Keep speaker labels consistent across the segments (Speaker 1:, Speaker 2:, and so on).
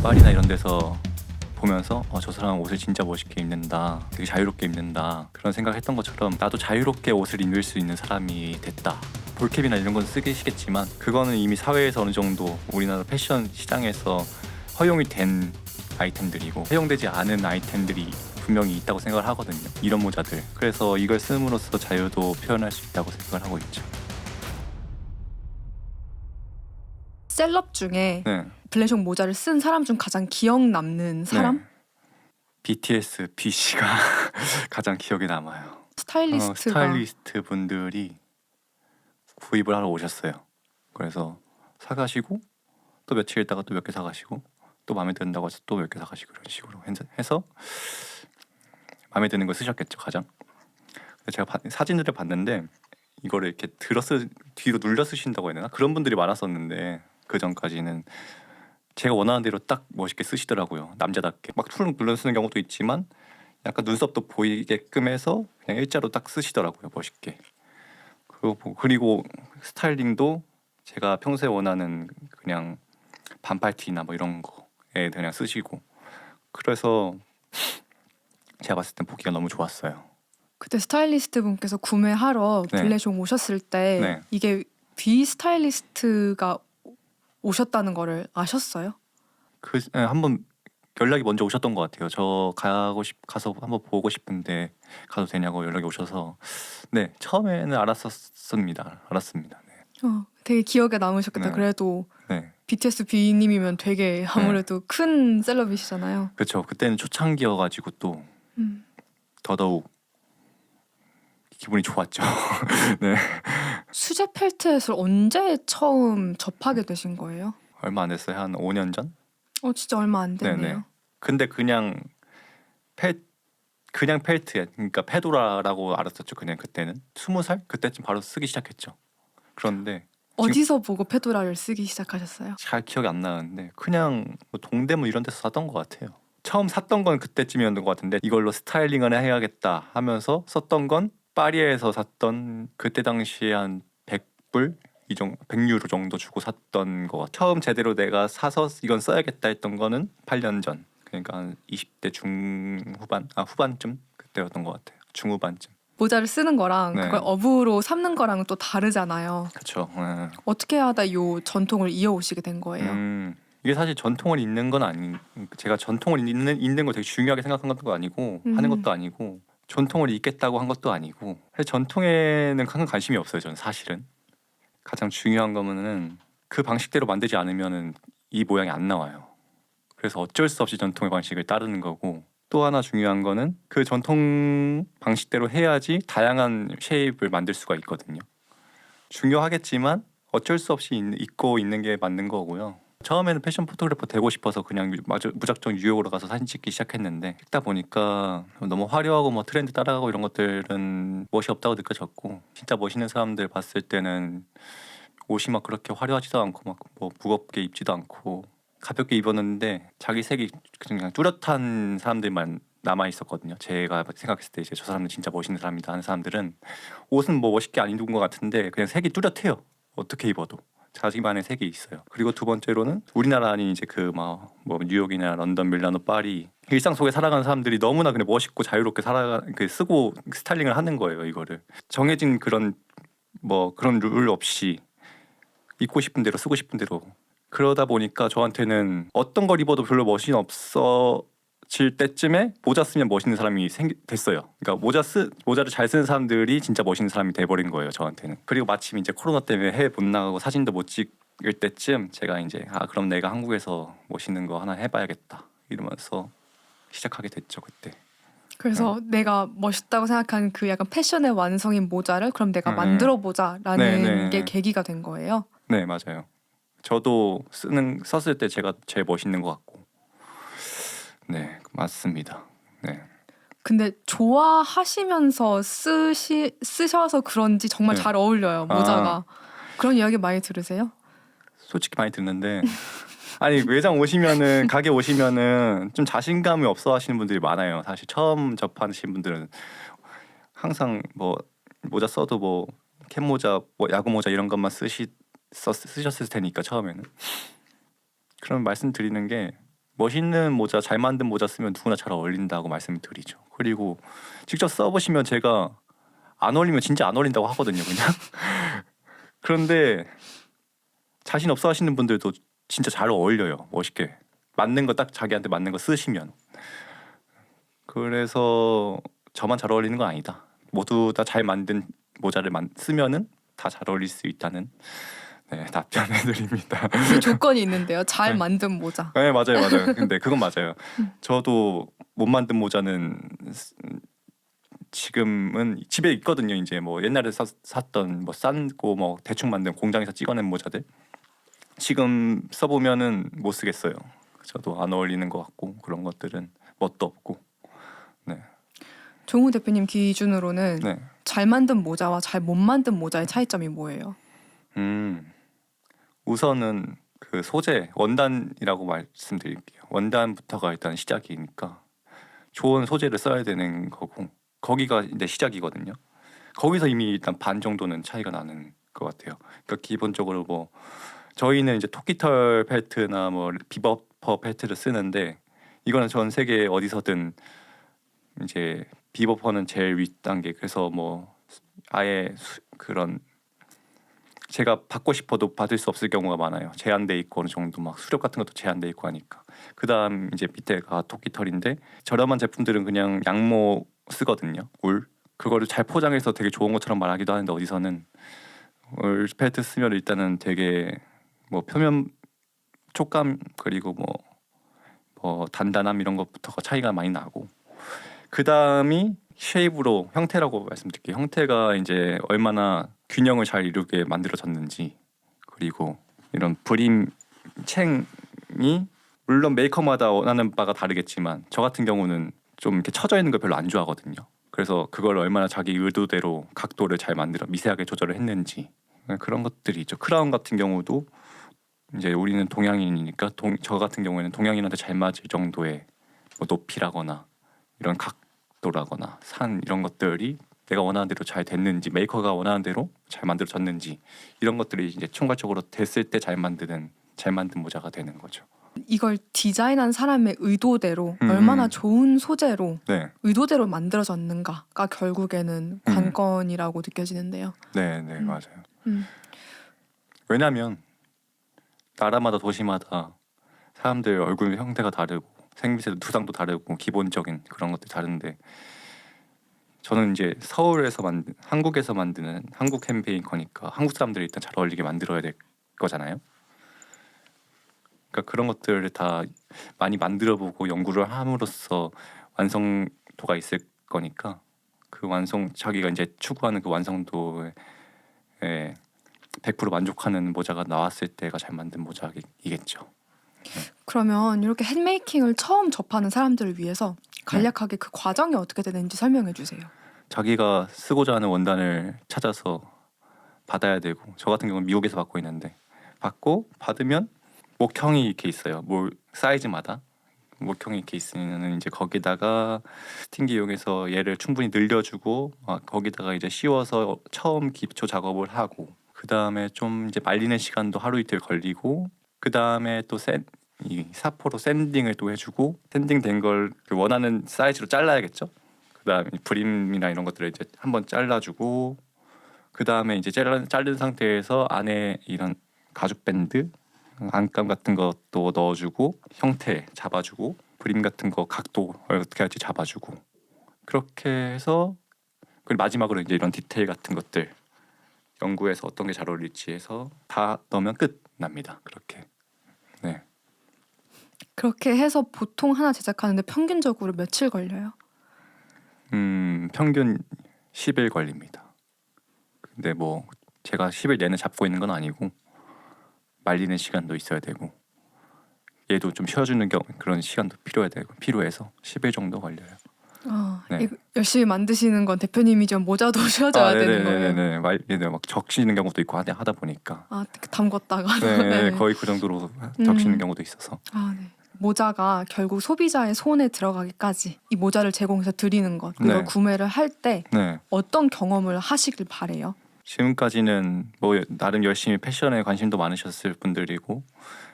Speaker 1: 파리나 이런 데서 보면서 저 사람 옷을 진짜 멋있게 입는다, 되게 자유롭게 입는다, 그런 생각했던 것처럼 나도 자유롭게 옷을 입을 수 있는 사람이 됐다. 볼캡이나 이런 건 쓰시겠지만 그거는 이미 사회에서 어느 정도 우리나라 패션 시장에서 허용이 된 아이템들이고 허용되지 않은 아이템들이 분명히 있다고 생각을 하거든요. 이런 모자들. 그래서 이걸 쓰므로써 자유도 표현할 수 있다고 생각을 하고 있죠.
Speaker 2: 셀럽 중에
Speaker 1: 네.
Speaker 2: 블레숑 모자를 쓴 사람 중 가장 기억 남는 사람?
Speaker 1: 네. BTS B 씨가 가장 기억에 남아요.
Speaker 2: 스타일리스트가
Speaker 1: 스타일리스트 분들이 구입을 하러 오셨어요. 그래서 사가시고 또 며칠 있다가 또 몇 개 사가시고 또 마음에 든다고 해서 또 몇 개 사가시고 이런 식으로 해서 마음에 드는 걸 쓰셨겠죠 가장. 제가 사진들을 봤는데 이거를 이렇게 뒤로 눌러 쓰신다고 해야 되나? 그런 분들이 많았었는데 그 전까지는 제가 원하는 대로 딱 멋있게 쓰시더라고요. 남자답게 막 툴 눌러 쓰는 경우도 있지만 약간 눈썹도 보이게끔 해서 그냥 일자로 딱 쓰시더라고요. 멋있게. 그리고 스타일링도 제가 평소에 원하는 그냥 반팔티나 뭐 이런 거에 그냥 쓰시고, 그래서 제가 봤을 땐 보기가 너무 좋았어요.
Speaker 2: 그때 스타일리스트 분께서 구매하러
Speaker 1: 네.
Speaker 2: 블레숑 오셨을 때
Speaker 1: 네.
Speaker 2: 이게 B 스타일리스트가 오셨다는 거를 아셨어요?
Speaker 1: 한번 연락이 먼저 오셨던 것 같아요. 저 가서 한번 보고 싶은데 가도 되냐고 연락이 오셔서 네, 처음에는 알았습니다. 네.
Speaker 2: 되게 기억에 남으셨겠다.
Speaker 1: 네.
Speaker 2: 그래도
Speaker 1: 네.
Speaker 2: BTS B님이면 되게 아무래도 큰 셀럽이시잖아요.
Speaker 1: 그렇죠. 그때는 초창기여가지고 또
Speaker 2: 음.
Speaker 1: 더더욱 기분이 좋았죠. 네.
Speaker 2: 수제 펠트햇을 언제 처음 접하게 되신 거예요?
Speaker 1: 얼마 안 됐어요. 한 5년 전?
Speaker 2: 진짜 얼마 안 됐네요.
Speaker 1: 네네. 근데 그냥 펠트에, 그러니까 페도라라고 알았었죠. 그냥 그때는 20살 그때쯤 바로 쓰기 시작했죠. 그런데
Speaker 2: 어디서 보고 페도라를 쓰기 시작하셨어요?
Speaker 1: 잘 기억이 안 나는데 그냥 뭐 동대문 이런 데서 샀던 것 같아요. 처음 샀던 건 그때쯤이었던 것 같은데 이걸로 스타일링을 해야겠다 하면서 썼던 건 파리에서 샀던, 그때 당시에 한 100불? 100유로 정도 주고 샀던 거. 처음 제대로 내가 사서 이건 써야겠다 했던 거는 8년 전. 그러니까 한 20대 후반쯤 그때였던 것 같아요. 중후반쯤.
Speaker 2: 모자를 쓰는 거랑
Speaker 1: 네.
Speaker 2: 그걸 업으로 삼는 거랑은 또 다르잖아요.
Speaker 1: 그렇죠.
Speaker 2: 어떻게 하다 이 전통을 이어오시게 된 거예요?
Speaker 1: 이게 사실 전통을 잇는 건 제가 전통을 잇는 걸 되게 중요하게 생각한 것도 아니고 하는 것도 아니고 전통을 잇겠다고 한 것도 아니고, 사실 전통에는 큰 관심이 없어요. 저는 사실은 가장 중요한 거는 그 방식대로 만들지 않으면은 이 모양이 안 나와요. 그래서 어쩔 수 없이 전통의 방식을 따르는 거고, 또 하나 중요한 거는 그 전통 방식대로 해야지 다양한 쉐입을 만들 수가 있거든요. 중요하겠지만 어쩔 수 없이 입고 있는 게 맞는 거고요. 처음에는 패션 포토그래퍼 되고 싶어서 그냥 무작정 뉴욕으로 가서 사진 찍기 시작했는데 찍다 보니까 너무 화려하고 뭐 트렌드 따라가고 이런 것들은 멋이 없다고 느껴졌고, 진짜 멋있는 사람들 봤을 때는 옷이 막 그렇게 화려하지도 않고 막 뭐 무겁게 입지도 않고 가볍게 입었는데 자기 색이 그냥 뚜렷한 사람들만 남아 있었거든요. 제가 생각했을 때 이제 저 사람은 진짜 멋있는 사람이다 하는 사람들은 옷은 뭐 멋있게 안 입은 것 같은데 그냥 색이 뚜렷해요. 어떻게 입어도 자기만의 색이 있어요. 그리고 두 번째로는 우리나라 아닌 이제 그 뭐 뉴욕이나 런던, 밀라노, 파리 일상 속에 살아가는 사람들이 너무나 그냥 멋있고 자유롭게 쓰고 스타일링을 하는 거예요. 이거를 정해진 그런 룰 없이 입고 싶은 대로 쓰고 싶은 대로. 그러다 보니까 저한테는 어떤 걸 입어도 별로 멋이 없어질 때쯤에 모자 쓰면 멋있는 사람이 됐어요. 그러니까 모자를 잘 쓰는 사람들이 진짜 멋있는 사람이 돼버린 거예요. 저한테는. 그리고 마침 이제 코로나 때문에 해외 못 나가고 사진도 못 찍을 때쯤 제가 이제 그럼 내가 한국에서 멋있는 거 하나 해봐야겠다 이러면서 시작하게 됐죠. 그때.
Speaker 2: 그래서 내가 멋있다고 생각하는 그 약간 패션의 완성인 모자를 그럼 내가 만들어보자라는 게 계기가 된 거예요?
Speaker 1: 네, 맞아요. 저도 썼을 때 제가 제일 멋있는 것 같고. 네, 맞습니다. 네.
Speaker 2: 근데 좋아하시면서 쓰셔서 그런지 정말 잘 어울려요, 모자가. 그런 이야기 많이 들으세요?
Speaker 1: 솔직히 많이 듣는데 아니 매장 오시면은 가게 오시면은 좀 자신감이 없어 하시는 분들이 많아요. 사실 처음 접하시는 분들은 항상 뭐 모자 써도 뭐 캡모자, 뭐 야구 모자 이런 것만 쓰셨을 테니까 처음에는. 그럼 말씀드리는 게 멋있는 모자, 잘 만든 모자 쓰면 누구나 잘 어울린다고 말씀을 드리죠. 그리고 직접 써보시면 제가 안 어울리면 진짜 안 어울린다고 하거든요, 그냥. 그런데 자신 없어 하시는 분들도 진짜 잘 어울려요, 멋있게. 맞는 거 딱 자기한테 맞는 거 쓰시면. 그래서 저만 잘 어울리는 건 아니다. 모두 다 잘 만든 모자를 쓰면은 다 잘 어울릴 수 있다는 네, 답변해 드립니다.
Speaker 2: 그 조건이 있는데요. 잘
Speaker 1: 네.
Speaker 2: 만든 모자.
Speaker 1: 네, 맞아요. 근데 그건 맞아요. 저도 못 만든 모자는 지금은 집에 있거든요. 이제 뭐 옛날에 샀던 뭐 싼고 뭐 대충 만든 공장에서 찍어낸 모자들 지금 써보면은 못 쓰겠어요. 저도 안 어울리는 것 같고 그런 것들은 멋도 없고. 네.
Speaker 2: 종우 대표님 기준으로는
Speaker 1: 네.
Speaker 2: 잘 만든 모자와 잘 못 만든 모자의 차이점이 뭐예요?
Speaker 1: 우선은 그 소재 원단이라고 말씀드릴게요. 원단부터가 일단 시작이니까 좋은 소재를 써야 되는 거고 거기가 이제 시작이거든요. 거기서 이미 일단 반 정도는 차이가 나는 것 같아요. 그러니까 기본적으로 뭐 저희는 이제 토끼털 펠트나 뭐 비버퍼 펠트를 쓰는데 이거는 전 세계 어디서든 이제 비버퍼는 제일 윗 단계. 그래서 뭐 아예 그런 제가 받고 싶어도 받을 수 없을 경우가 많아요. 제한돼 있고 어느 정도 막 수렵 같은 것도 제한돼 있고 하니까. 그다음 이제 밑에가 토끼털인데 저렴한 제품들은 그냥 양모 쓰거든요. 울. 그거를 잘 포장해서 되게 좋은 것처럼 말하기도 하는데 어디서는 울 펠트 쓰면 일단은 되게 뭐 표면 촉감 그리고 뭐 단단함 이런 것부터가 차이가 많이 나고 그 다음이 쉐입으로 형태라고 말씀드릴게요. 형태가 이제 얼마나 균형을 잘 이루게 만들어졌는지 그리고 이런 브림 챙이 물론 메이커마다 원하는 바가 다르겠지만 저 같은 경우는 좀 이렇게 쳐져 있는 걸 별로 안 좋아하거든요. 그래서 그걸 얼마나 자기 의도대로 각도를 잘 만들어 미세하게 조절을 했는지 그런 것들이 있죠. 크라운 같은 경우도 이제 우리는 동양인이니까 저 같은 경우에는 동양인한테 잘 맞을 정도의 뭐 높이라거나 이런 각도라거나 산 이런 것들이 내가 원하는 대로 잘 됐는지 메이커가 원하는 대로 잘 만들어졌는지 이런 것들이 이제 총괄적으로 됐을 때 잘 만든 모자가 되는 거죠.
Speaker 2: 이걸 디자인한 사람의 의도대로 얼마나 좋은 소재로
Speaker 1: 네,
Speaker 2: 의도대로 만들어졌는가가 결국에는 관건이라고 느껴지는데요.
Speaker 1: 네, 맞아요.
Speaker 2: 음.
Speaker 1: 왜냐하면 나라마다 도시마다 사람들 얼굴 형태가 다르고 생김새 두상도 다르고 기본적인 그런 것들이 다른데 저는 이제 한국에서 만드는 한국 캠페인커니까 한국 사람들이 일단 잘 어울리게 만들어야 될 거잖아요. 그러니까 그런 것들을 다 많이 만들어보고 연구를 함으로써 완성도가 있을 거니까 그 자기가 이제 추구하는 그 완성도에 100% 만족하는 모자가 나왔을 때가 잘 만든 모자이겠죠.
Speaker 2: 그러면 이렇게 핸메이킹을 처음 접하는 사람들을 위해서 간략하게 그 과정이 어떻게 되는지 설명해 주세요.
Speaker 1: 자기가 쓰고자 하는 원단을 찾아서 받아야 되고 저 같은 경우는 미국에서 받고 있는데 받으면 목형이 이렇게 있어요. 사이즈마다 목형이 이렇게 있으면 이제 거기다가 스팅기 이용해서 얘를 충분히 늘려주고 거기다가 이제 씌워서 처음 기초 작업을 하고 그 다음에 좀 이제 말리는 시간도 하루 이틀 걸리고 그 다음에 또 이 사포로 샌딩을 또 해주고 샌딩된 걸 원하는 사이즈로 잘라야겠죠. 그 다음에 브림이나 이런 것들을 이제 한번 잘라주고 그 다음에 이제 자른 상태에서 안에 이런 가죽 밴드 안감 같은 것도 넣어주고 형태 잡아주고 브림 같은 거 각도 어떻게 할지 잡아주고 그렇게 해서 그리고 마지막으로 이제 이런 디테일 같은 것들 연구해서 어떤 게 잘 어울릴지 해서 다 넣으면 끝 납니다. 그렇게. 네.
Speaker 2: 그렇게 해서 보통 하나 제작하는데 평균적으로 며칠 걸려요?
Speaker 1: 평균 10일 걸립니다. 근데 뭐 제가 10일 내내 잡고 있는 건 아니고 말리는 시간도 있어야 되고 얘도 좀 쉬어주는 그런 시간도 필요해서 10일 정도 걸려요. 네.
Speaker 2: 열심히 만드시는 건 대표님이지만 모자도 쉬어줘야 되는 거예요.
Speaker 1: 네네. 막 적시는 경우도 있고 하다 보니까
Speaker 2: 담궜다가
Speaker 1: 네, 거의 그 정도로 적시는 경우도 있어서.
Speaker 2: 네. 모자가 결국 소비자의 손에 들어가기까지 이 모자를 제공해서 드리는 것 그리고
Speaker 1: 네.
Speaker 2: 구매를 할 때
Speaker 1: 네.
Speaker 2: 어떤 경험을 하시길 바래요?
Speaker 1: 지금까지는 뭐 나름 열심히 패션에 관심도 많으셨을 분들이고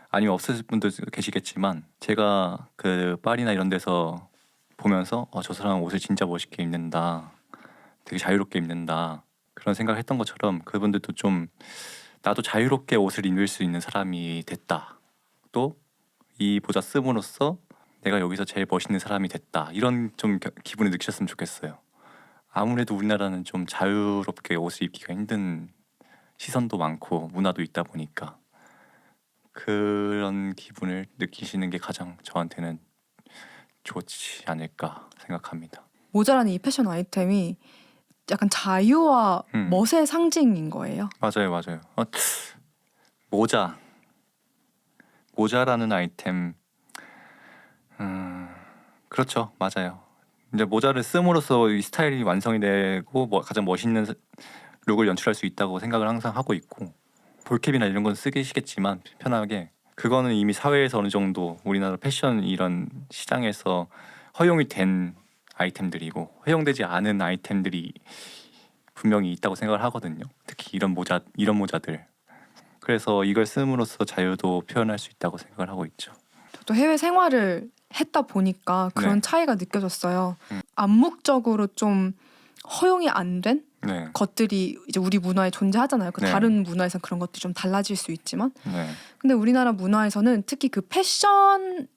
Speaker 1: 아니면 없으실 분도 계시겠지만 제가 그 파리나 이런 데서 보면서 저 사람 옷을 진짜 멋있게 입는다, 되게 자유롭게 입는다 그런 생각을 했던 것처럼 그분들도 좀 나도 자유롭게 옷을 입을 수 있는 사람이 됐다, 또 이 모자 씀으로써 내가 여기서 제일 멋있는 사람이 됐다, 이런 좀 기분을 느끼셨으면 좋겠어요. 아무래도 우리나라는 좀 자유롭게 옷을 입기가 힘든 시선도 많고 문화도 있다 보니까 그런 기분을 느끼시는 게 가장 저한테는 좋지 않을까 생각합니다.
Speaker 2: 모자라는 이 패션 아이템이 약간 자유와 멋의 상징인 거예요.
Speaker 1: 맞아요, 맞아요. 모자라는 아이템, 그렇죠, 맞아요. 이제 모자를 씀으로써 이 스타일이 완성이 되고 가장 멋있는 룩을 연출할 수 있다고 생각을 항상 하고 있고, 볼캡이나 이런 건 쓰시겠지만 편하게 그거는 이미 사회에서 어느 정도 우리나라 패션 이런 시장에서 허용이 된 아이템들이고 허용되지 않은 아이템들이 분명히 있다고 생각을 하거든요. 특히 이런 모자들. 그래서 이걸 씀으로써 자유도 표현할 수 있다고 생각을 하고 있죠.
Speaker 2: 저도 해외 생활을 했다 보니까 그런
Speaker 1: 네.
Speaker 2: 차이가 느껴졌어요. 암묵적으로 좀 허용이 안 된
Speaker 1: 네,
Speaker 2: 것들이 이제 우리 문화에 존재하잖아요. 그
Speaker 1: 네.
Speaker 2: 다른 문화에선 그런 것들이 좀 달라질 수 있지만,
Speaker 1: 네,
Speaker 2: 근데 우리나라 문화에서는 특히 그 패션으로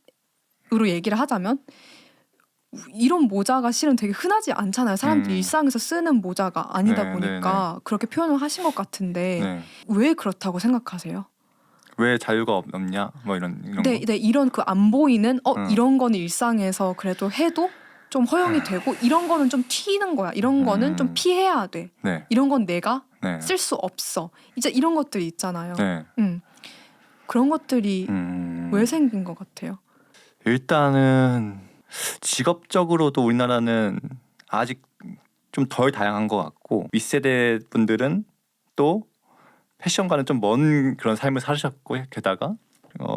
Speaker 2: 얘기를 하자면 이런 모자가 실은 되게 흔하지 않잖아요. 사람들이 일상에서 쓰는 모자가 아니다
Speaker 1: 네,
Speaker 2: 보니까 그렇게 표현을 하신 것 같은데
Speaker 1: 네.
Speaker 2: 왜 그렇다고 생각하세요?
Speaker 1: 왜 자유가 없냐? 뭐 이런 거.
Speaker 2: 네, 이런 그 안 보이는
Speaker 1: 응.
Speaker 2: 이런 거는 일상에서 그래도 해도 좀 허용이 되고 이런 거는 좀 튀는 거야. 이런 거는 좀 피해야 돼.
Speaker 1: 네,
Speaker 2: 이런 건 내가
Speaker 1: 네,
Speaker 2: 쓸 수 없어. 이제 이런 것들이 있잖아요.
Speaker 1: 네.
Speaker 2: 그런 것들이 왜 생긴 것 같아요?
Speaker 1: 일단은 직업적으로도 우리나라는 아직 좀 덜 다양한 것 같고, 윗세대 분들은 또 패션과는 좀 먼 그런 삶을 사셨고, 게다가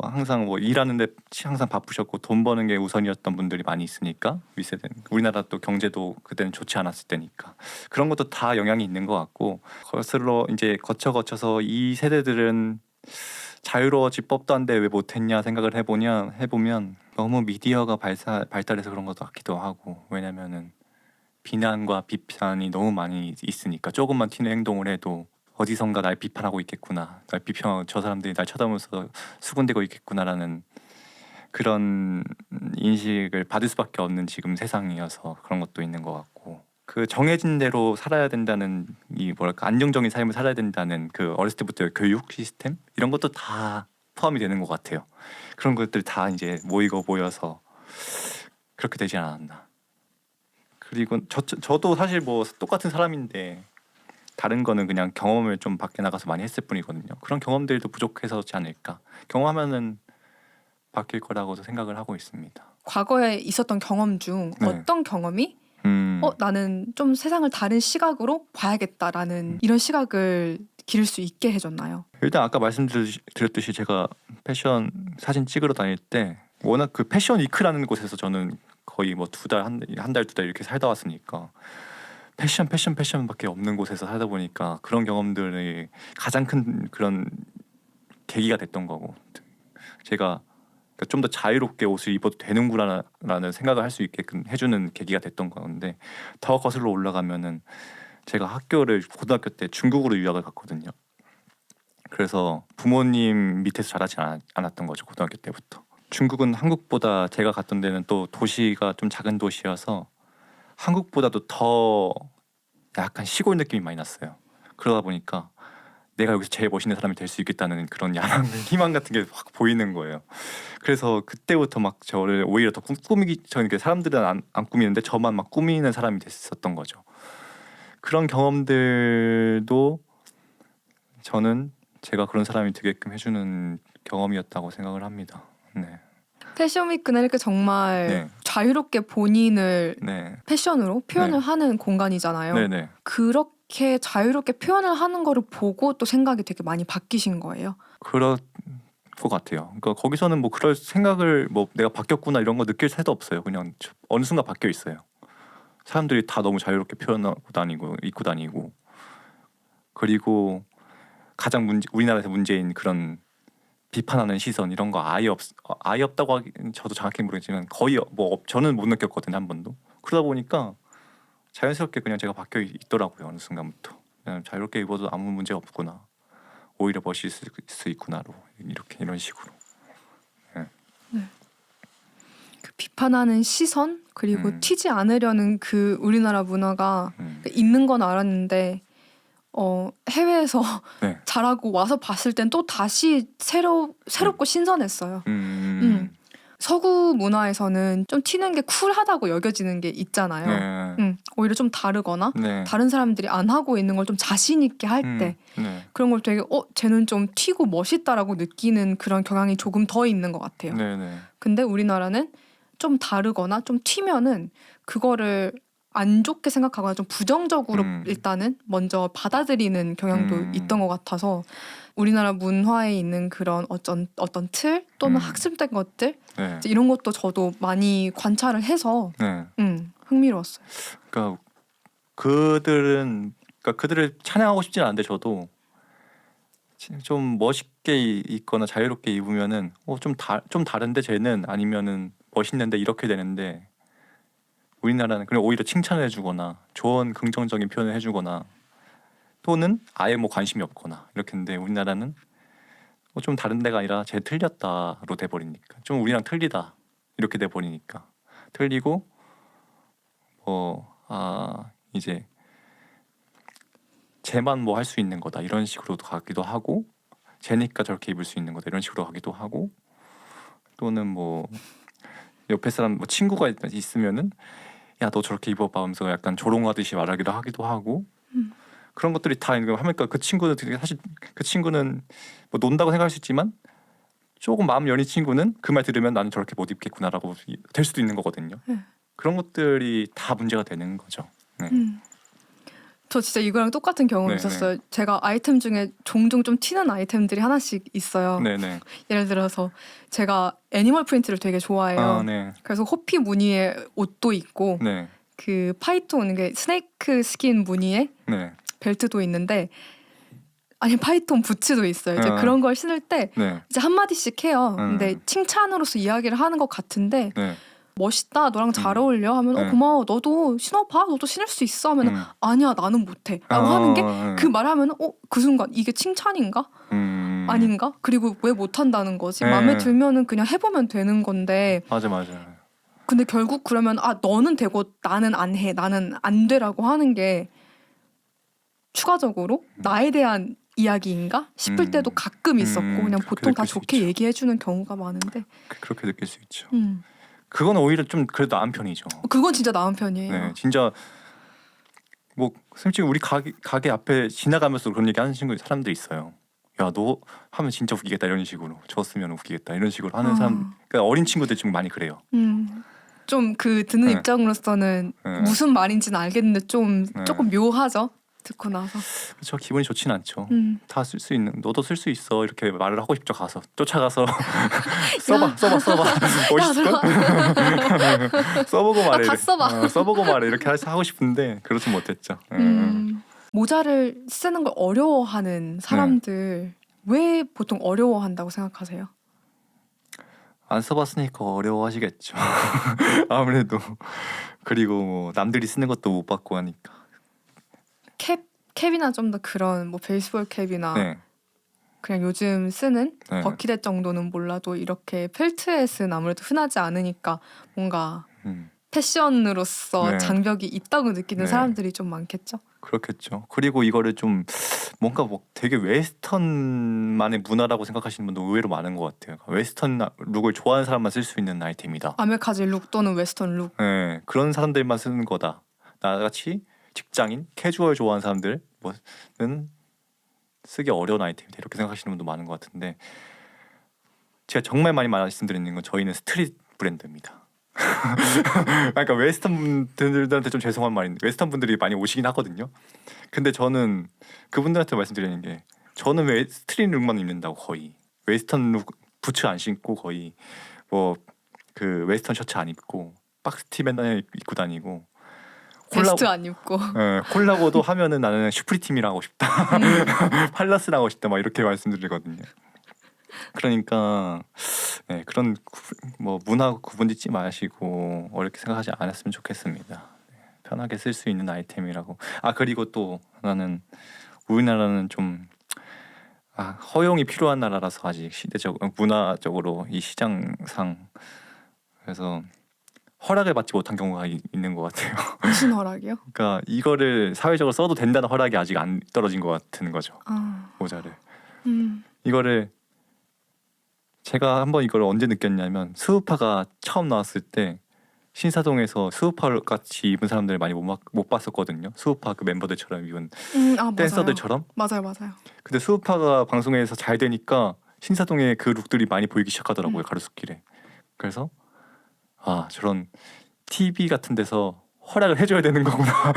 Speaker 1: 항상 뭐 일하는데 항상 바쁘셨고 돈 버는 게 우선이었던 분들이 많이 있으니까, 윗세대는 우리나라 또 경제도 그때는 좋지 않았을 때니까 그런 것도 다 영향이 있는 것 같고, 거슬러 이제 거쳐서 이 세대들은 자유로워질 법도 한데 왜 못했냐 생각을 해보면 너무 미디어가 발달해서 그런 것도 같기도 하고, 왜냐면은 비난과 비판이 너무 많이 있으니까 조금만 튀는 행동을 해도 어디선가 날 비판하고 있겠구나, 날 비평하고 저 사람들이 날 쳐다보면서 수군대고 있겠구나라는 그런 인식을 받을 수밖에 없는 지금 세상이어서 그런 것도 있는 것 같고, 그 정해진 대로 살아야 된다는 이 뭐랄까 안정적인 삶을 살아야 된다는 그 어렸을 때부터 교육 시스템 이런 것도 다 포함이 되는 것 같아요. 그런 것들 다 이제 모여서 그렇게 되지 않았나. 그리고 저도 사실 뭐 똑같은 사람인데 다른 거는 그냥 경험을 좀 밖에 나가서 많이 했을 뿐이거든요. 그런 경험들도 부족해서지 않을까. 경험하면은 바뀔 거라고도 생각을 하고 있습니다.
Speaker 2: 과거에 있었던 경험 중
Speaker 1: 네.
Speaker 2: 어떤 경험이 나는 좀 세상을 다른 시각으로 봐야겠다라는 이런 시각을 기를 수 있게 해줬나요?
Speaker 1: 일단 아까 말씀드렸듯이 제가 패션 사진 찍으러 다닐 때 워낙 그 패션 위크라는 곳에서 저는 거의 뭐 한 달, 두 달 이렇게 살다 왔으니까 패션밖에 없는 곳에서 살다 보니까 그런 경험들이 가장 큰 그런 계기가 됐던 거고, 제가 좀 더 자유롭게 옷을 입어도 되는구나라는 생각을 할 수 있게끔 해주는 계기가 됐던 건데, 더 거슬러 올라가면은 제가 학교를 고등학교 때 중국으로 유학을 갔거든요. 그래서 부모님 밑에서 자라지 않았던 거죠, 고등학교 때부터. 중국은 한국보다, 제가 갔던 데는 또 도시가 좀 작은 도시여서 한국보다도 더 약간 시골 느낌이 많이 났어요. 그러다 보니까 내가 여기서 제일 멋있는 사람이 될 수 있겠다는 그런 야망, 희망 같은 게 확 보이는 거예요. 그래서 그때부터 막 저를 오히려 더 저는 사람들은 안 꾸미는데 저만 막 꾸미는 사람이 됐었던 거죠. 그런 경험들도 저는 제가 그런 사람이 되게끔 해주는 경험이었다고 생각을 합니다. 네.
Speaker 2: 패션위크는 이렇게 정말
Speaker 1: 네.
Speaker 2: 자유롭게 본인을
Speaker 1: 네.
Speaker 2: 패션으로 표현을
Speaker 1: 네.
Speaker 2: 하는 공간이잖아요.
Speaker 1: 네네.
Speaker 2: 그렇게 자유롭게 표현을 하는 거를 보고 또 생각이 되게 많이 바뀌신 거예요.
Speaker 1: 그럴 것 같아요. 그러니까 거기서는 뭐 그럴 생각을 뭐 내가 바뀌었구나 이런 거 느낄 새도 없어요. 그냥 어느 순간 바뀌어 있어요. 사람들이 다 너무 자유롭게 표현하고 다니고 입고 다니고, 그리고 가장 우리나라에서 문제인 그런 비판하는 시선 이런 거 아예 없다고 하기 저도 정확히 모르겠지만 거의 저는 못 느꼈거든요 한 번도. 그러다 보니까 자연스럽게 그냥 제가 바뀌어 있더라고요 어느 순간부터. 그냥 자유롭게 입어도 아무 문제 없구나. 오히려 멋있을 수 있구나로 이렇게 이런 식으로.
Speaker 2: 그 비판하는 시선 그리고 튀지 않으려는 그 우리나라 문화가 있는 건 알았는데 해외에서
Speaker 1: 네.
Speaker 2: 잘하고 와서 봤을 땐 또 다시 새롭고 신선했어요. 서구 문화에서는 좀 튀는 게 쿨하다고 여겨지는 게 있잖아요.
Speaker 1: 네.
Speaker 2: 오히려 좀 다르거나
Speaker 1: 네.
Speaker 2: 다른 사람들이 안 하고 있는 걸 좀 자신 있게 할 때
Speaker 1: 네.
Speaker 2: 그런 걸 되게 쟤는 좀 튀고 멋있다라고 느끼는 그런 경향이 조금 더 있는 것 같아요.
Speaker 1: 네. 네.
Speaker 2: 근데 우리나라는 좀 다르거나 좀 튀면은 그거를 안 좋게 생각하거나 좀 부정적으로 일단은 먼저 받아들이는 경향도 있던 것 같아서 우리나라 문화에 있는 그런 어떤 틀 또는 학습된 것들
Speaker 1: 네.
Speaker 2: 이제 이런 것도 저도 많이 관찰을 해서
Speaker 1: 네.
Speaker 2: 흥미로웠어요.
Speaker 1: 그러니까 그들을 찬양하고 싶진 않은데 저도 좀 멋있게 입거나 자유롭게 입으면은 좀 다른데 쟤는 아니면은 멋있는데 이렇게 되는데 우리나라는 그냥 오히려 칭찬을 해주거나 좋은 긍정적인 표현을 해주거나 또는 아예 뭐 관심이 없거나 이렇게 했는데 우리나라는 좀 다른 데가 아니라 쟤 틀렸다로 돼버리니까 좀 우리랑 틀리다 이렇게 돼버리니까 틀리고 이제 쟤만 뭐 할 수 있는 거다 이런 식으로도 가기도 하고 쟤니까 저렇게 입을 수 있는 거다 이런 식으로 가기도 하고 또는 뭐 옆에 사람 뭐 친구가 있으면은 야 너 저렇게 입어봐 하면서 약간 조롱하듯이 말하기도 하기도 하고 그런 것들이 다 하니까 그 친구는 사실 그 친구는 뭐 논다고 생각할 수 있지만 조금 마음 열린 친구는 그 말 들으면 나는 저렇게 못 입겠구나라고 될 수도 있는 거거든요. 그런 것들이 다 문제가 되는 거죠. 네.
Speaker 2: 저 진짜 이거랑 똑같은 경험이 있었어요. 제가 아이템 중에 종종 좀 튀는 아이템들이 하나씩 있어요.
Speaker 1: 네네.
Speaker 2: 예를 들어서 제가 애니멀 프린트를 되게 좋아해요.
Speaker 1: 네.
Speaker 2: 그래서 호피 무늬의 옷도 있고
Speaker 1: 네.
Speaker 2: 그 파이톤 게 스네이크 스킨 무늬의
Speaker 1: 네.
Speaker 2: 벨트도 있는데 아니 파이톤 부츠도 있어요. 이제 그런 걸 신을 때
Speaker 1: 네.
Speaker 2: 이제 한 마디씩 해요. 근데 칭찬으로서 이야기를 하는 것 같은데
Speaker 1: 네.
Speaker 2: 멋있다 너랑 잘 어울려 하면 고마워 너도 신어봐 너도 신을 수 있어 하면 아니야 나는 못해 라고 하는 게 그 말하면 그 순간 이게 칭찬인가? 아닌가? 그리고 왜 못한다는 거지? 마음에 들면은 그냥 해보면 되는 건데
Speaker 1: 맞아.
Speaker 2: 근데 결국 그러면 너는 되고 나는 안 해 나는 안 돼라고 하는 게 추가적으로 나에 대한 이야기인가 싶을 때도 가끔 있었고 그냥 보통 다 좋게 얘기해주는 경우가 많은데
Speaker 1: 그렇게 느낄 수 있죠. 그건 오히려 좀 그래도 나은 편이죠.
Speaker 2: 그건 진짜 나은 편이에요.
Speaker 1: 네, 진짜 뭐 솔직히 우리 가게 앞에 지나가면서 그런 얘기 하는 사람들 있어요. 야, 너 하면 진짜 웃기겠다 이런 식으로. 저 쓰면 웃기겠다 이런 식으로 하는 사람. 그러니까 어린 친구들 좀 많이 그래요.
Speaker 2: 좀 그 듣는 입장으로서는 무슨 말인지는 알겠는데 좀 조금 묘하죠. 듣고 나서.
Speaker 1: 그렇죠. 기분이 좋진 않죠. 다 쓸 수 있는 너도 쓸 수 있어 이렇게 말을 하고 싶죠. 가서 쫓아가서 써봐 멋있을걸? 써보고 말해.
Speaker 2: 다 써봐.
Speaker 1: 써보고 말해 이렇게 하고 싶은데 그러지 못했죠.
Speaker 2: 모자를 쓰는 걸 어려워하는 사람들 왜 보통 어려워한다고 생각하세요?
Speaker 1: 안 써봤으니까 어려워하시겠죠. 아무래도 그리고 뭐 남들이 쓰는 것도 못 받고 하니까.
Speaker 2: 캡이나 좀 더 그런 뭐 베이스볼 캡이나 그냥 요즘 쓰는 버킷햇 정도는 몰라도 이렇게 펠트햇은 아무래도 흔하지 않으니까 뭔가 패션으로서 장벽이 있다고 느끼는 사람들이 좀 많겠죠.
Speaker 1: 그렇겠죠. 그리고 이거를 좀 뭔가 뭐 되게 웨스턴만의 문화라고 생각하시는 분도 의외로 많은 것 같아요. 웨스턴 룩을 좋아하는 사람만 쓸 수 있는 아이템이다.
Speaker 2: 아메카지 룩 또는 웨스턴 룩.
Speaker 1: 네, 그런 사람들만 쓰는 거다. 나같이 직장인, 캐주얼 좋아하는 사람들은 쓰기 어려운 아이템이다 이렇게 생각하시는 분도 많은 것 같은데 제가 정말 많이 말씀드리는 건 저희는 스트릿 브랜드입니다. 그러니까 웨스턴 분들한테 좀 죄송한 말인데 웨스턴 분들이 많이 오시긴 하거든요. 근데 저는 그분들한테 말씀드리는 게 저는 왜 스트릿 룩만 입는다고 거의 웨스턴 룩 부츠 안 신고 거의 뭐 그 웨스턴 셔츠 안 입고 박스티 맨날 입고 다니고
Speaker 2: 베스트 안 입고
Speaker 1: 콜라보도 하면은 나는 슈프리팀이랑 하고 싶다. 팔라스랑 하고 싶다 막 이렇게 말씀드리거든요. 그러니까 네, 그런 뭐 문화 구분짓지 마시고 어렵게 생각하지 않았으면 좋겠습니다. 네, 편하게 쓸 수 있는 아이템이라고. 아 그리고 또 나는 우리나라는 좀 허용이 필요한 나라라서 아직 시대적 문화적으로 이 시장상 그래서 허락을 받지 못한 경우가 있는 것 같아요.
Speaker 2: 무슨 허락이요?
Speaker 1: 그러니까 이거를 사회적으로 써도 된다는 허락이 아직 안 떨어진 것 같은 거죠.
Speaker 2: 아,
Speaker 1: 모자를.
Speaker 2: 음,
Speaker 1: 이거를 제가 한번 이걸 언제 느꼈냐면 수우파가 처음 나왔을 때 신사동에서 수우파 같이 입은 사람들을 많이 못 봤었거든요. 수우파 그 멤버들처럼 입은
Speaker 2: 맞아요.
Speaker 1: 댄서들처럼.
Speaker 2: 맞아요.
Speaker 1: 근데 수우파가 방송에서 잘 되니까 신사동에 그 룩들이 많이 보이기 시작하더라고요.
Speaker 2: 음.
Speaker 1: 가로수길에. 그래서 저런 TV 같은 데서 허락을 해줘야 되는 거구나.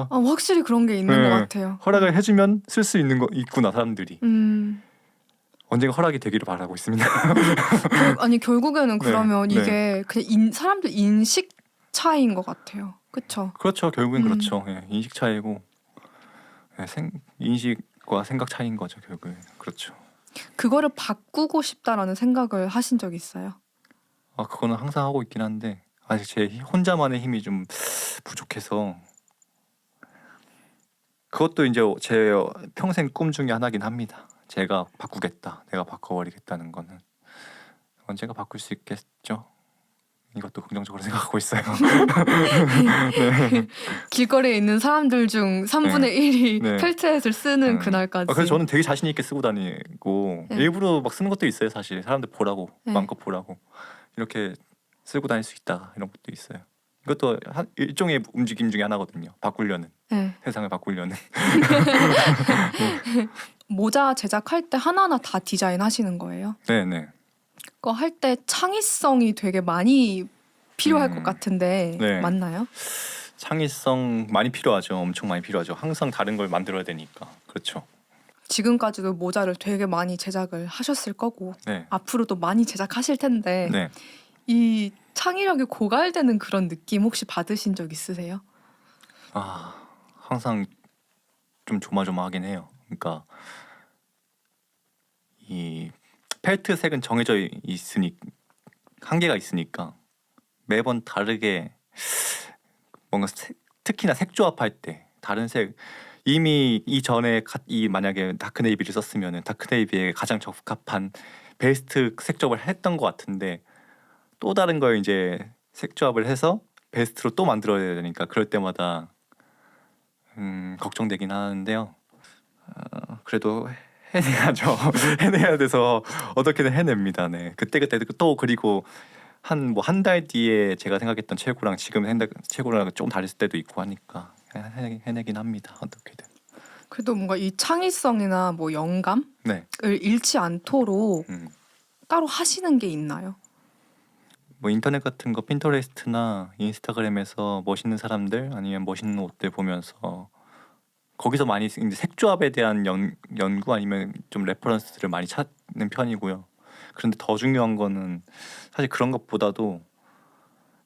Speaker 2: 확실히 그런 게 있는
Speaker 1: 네.
Speaker 2: 것 같아요.
Speaker 1: 허락을 해주면 쓸 수 있는 거 있구나 사람들이.
Speaker 2: 음.
Speaker 1: 언젠가 허락이 되기를 바라고 있습니다.
Speaker 2: 결국에는
Speaker 1: 네,
Speaker 2: 그러면
Speaker 1: 네.
Speaker 2: 이게 그냥 사람들 인식 차이인 것 같아요. 그렇죠?
Speaker 1: 그렇죠. 결국엔 그렇죠. 예, 인식 차이고 인식과 생각 차이인 거죠. 결국엔 그렇죠.
Speaker 2: 그거를 바꾸고 싶다라는 생각을 하신 적 있어요?
Speaker 1: 그거는 항상 하고 있긴 한데 아직 제 혼자만의 힘이 좀 부족해서 그것도 이제 제 평생 꿈 중에 하나긴 합니다. 제가 바꾸겠다, 내가 바꿔버리겠다는 거는 언젠가 바꿀 수 있겠죠. 이것도 긍정적으로 생각하고 있어요.
Speaker 2: 길거리에 있는 사람들 중 3분의 1이
Speaker 1: 네.
Speaker 2: 펠트햇을 쓰는 그날까지.
Speaker 1: 그래서 저는 되게 자신 있게 쓰고 다니고
Speaker 2: 네.
Speaker 1: 일부러 막 쓰는 것도 있어요. 사실 사람들 보라고
Speaker 2: 네.
Speaker 1: 마음껏 보라고 이렇게 쓰고 다닐 수 있다 이런 것도 있어요. 이것도 일종의 움직임 중에 하나거든요. 바꾸려는
Speaker 2: 네.
Speaker 1: 세상을 바꾸려는.
Speaker 2: 모자 제작할 때 하나하나 다 디자인하시는 거예요?
Speaker 1: 네네.
Speaker 2: 그거 할 때 창의성이 되게 많이 필요할 것 같은데
Speaker 1: 네.
Speaker 2: 맞나요?
Speaker 1: 창의성 많이 필요하죠. 엄청 많이 필요하죠. 항상 다른 걸 만들어야 되니까. 그렇죠.
Speaker 2: 지금까지도 모자를 되게 많이 제작을 하셨을 거고
Speaker 1: 네.
Speaker 2: 앞으로도 많이 제작하실 텐데
Speaker 1: 네.
Speaker 2: 이 창의력이 고갈되는 그런 느낌 혹시 받으신 적 있으세요?
Speaker 1: 항상 좀 조마조마하긴 해요. 그러니까 이 펠트 색은 정해져 있으니 한계가 있으니까 매번 다르게 뭔가 특히나 색 조합할 때 다른 색 이미 이전에 이 만약에 다크네이비를 썼으면은 다크네이비에 가장 적합한 베스트 색 조합을 했던 것 같은데 또 다른 걸 이제 색 조합을 해서 베스트로 또 만들어야 되니까 그럴 때마다 걱정되긴 하는데요. 그래도 해내야죠. 해내야 돼서 어떻게든 해냅니다. 네. 그때 또 그리고 한 달 뒤에 제가 생각했던 최고랑 지금 최고랑 좀 다를 때도 있고 하니까 해내긴 합니다. 어떻게든.
Speaker 2: 그래도 뭔가 이 창의성이나 뭐 영감을
Speaker 1: 네.
Speaker 2: 잃지 않도록 따로 하시는 게 있나요?
Speaker 1: 뭐 인터넷 같은 거 핀터레스트나 인스타그램에서 멋있는 사람들 아니면 멋있는 옷들 보면서 거기서 많이 이제 색조합에 대한 연구 아니면 좀 레퍼런스를 많이 찾는 편이고요. 그런데 더 중요한 거는 사실 그런 것보다도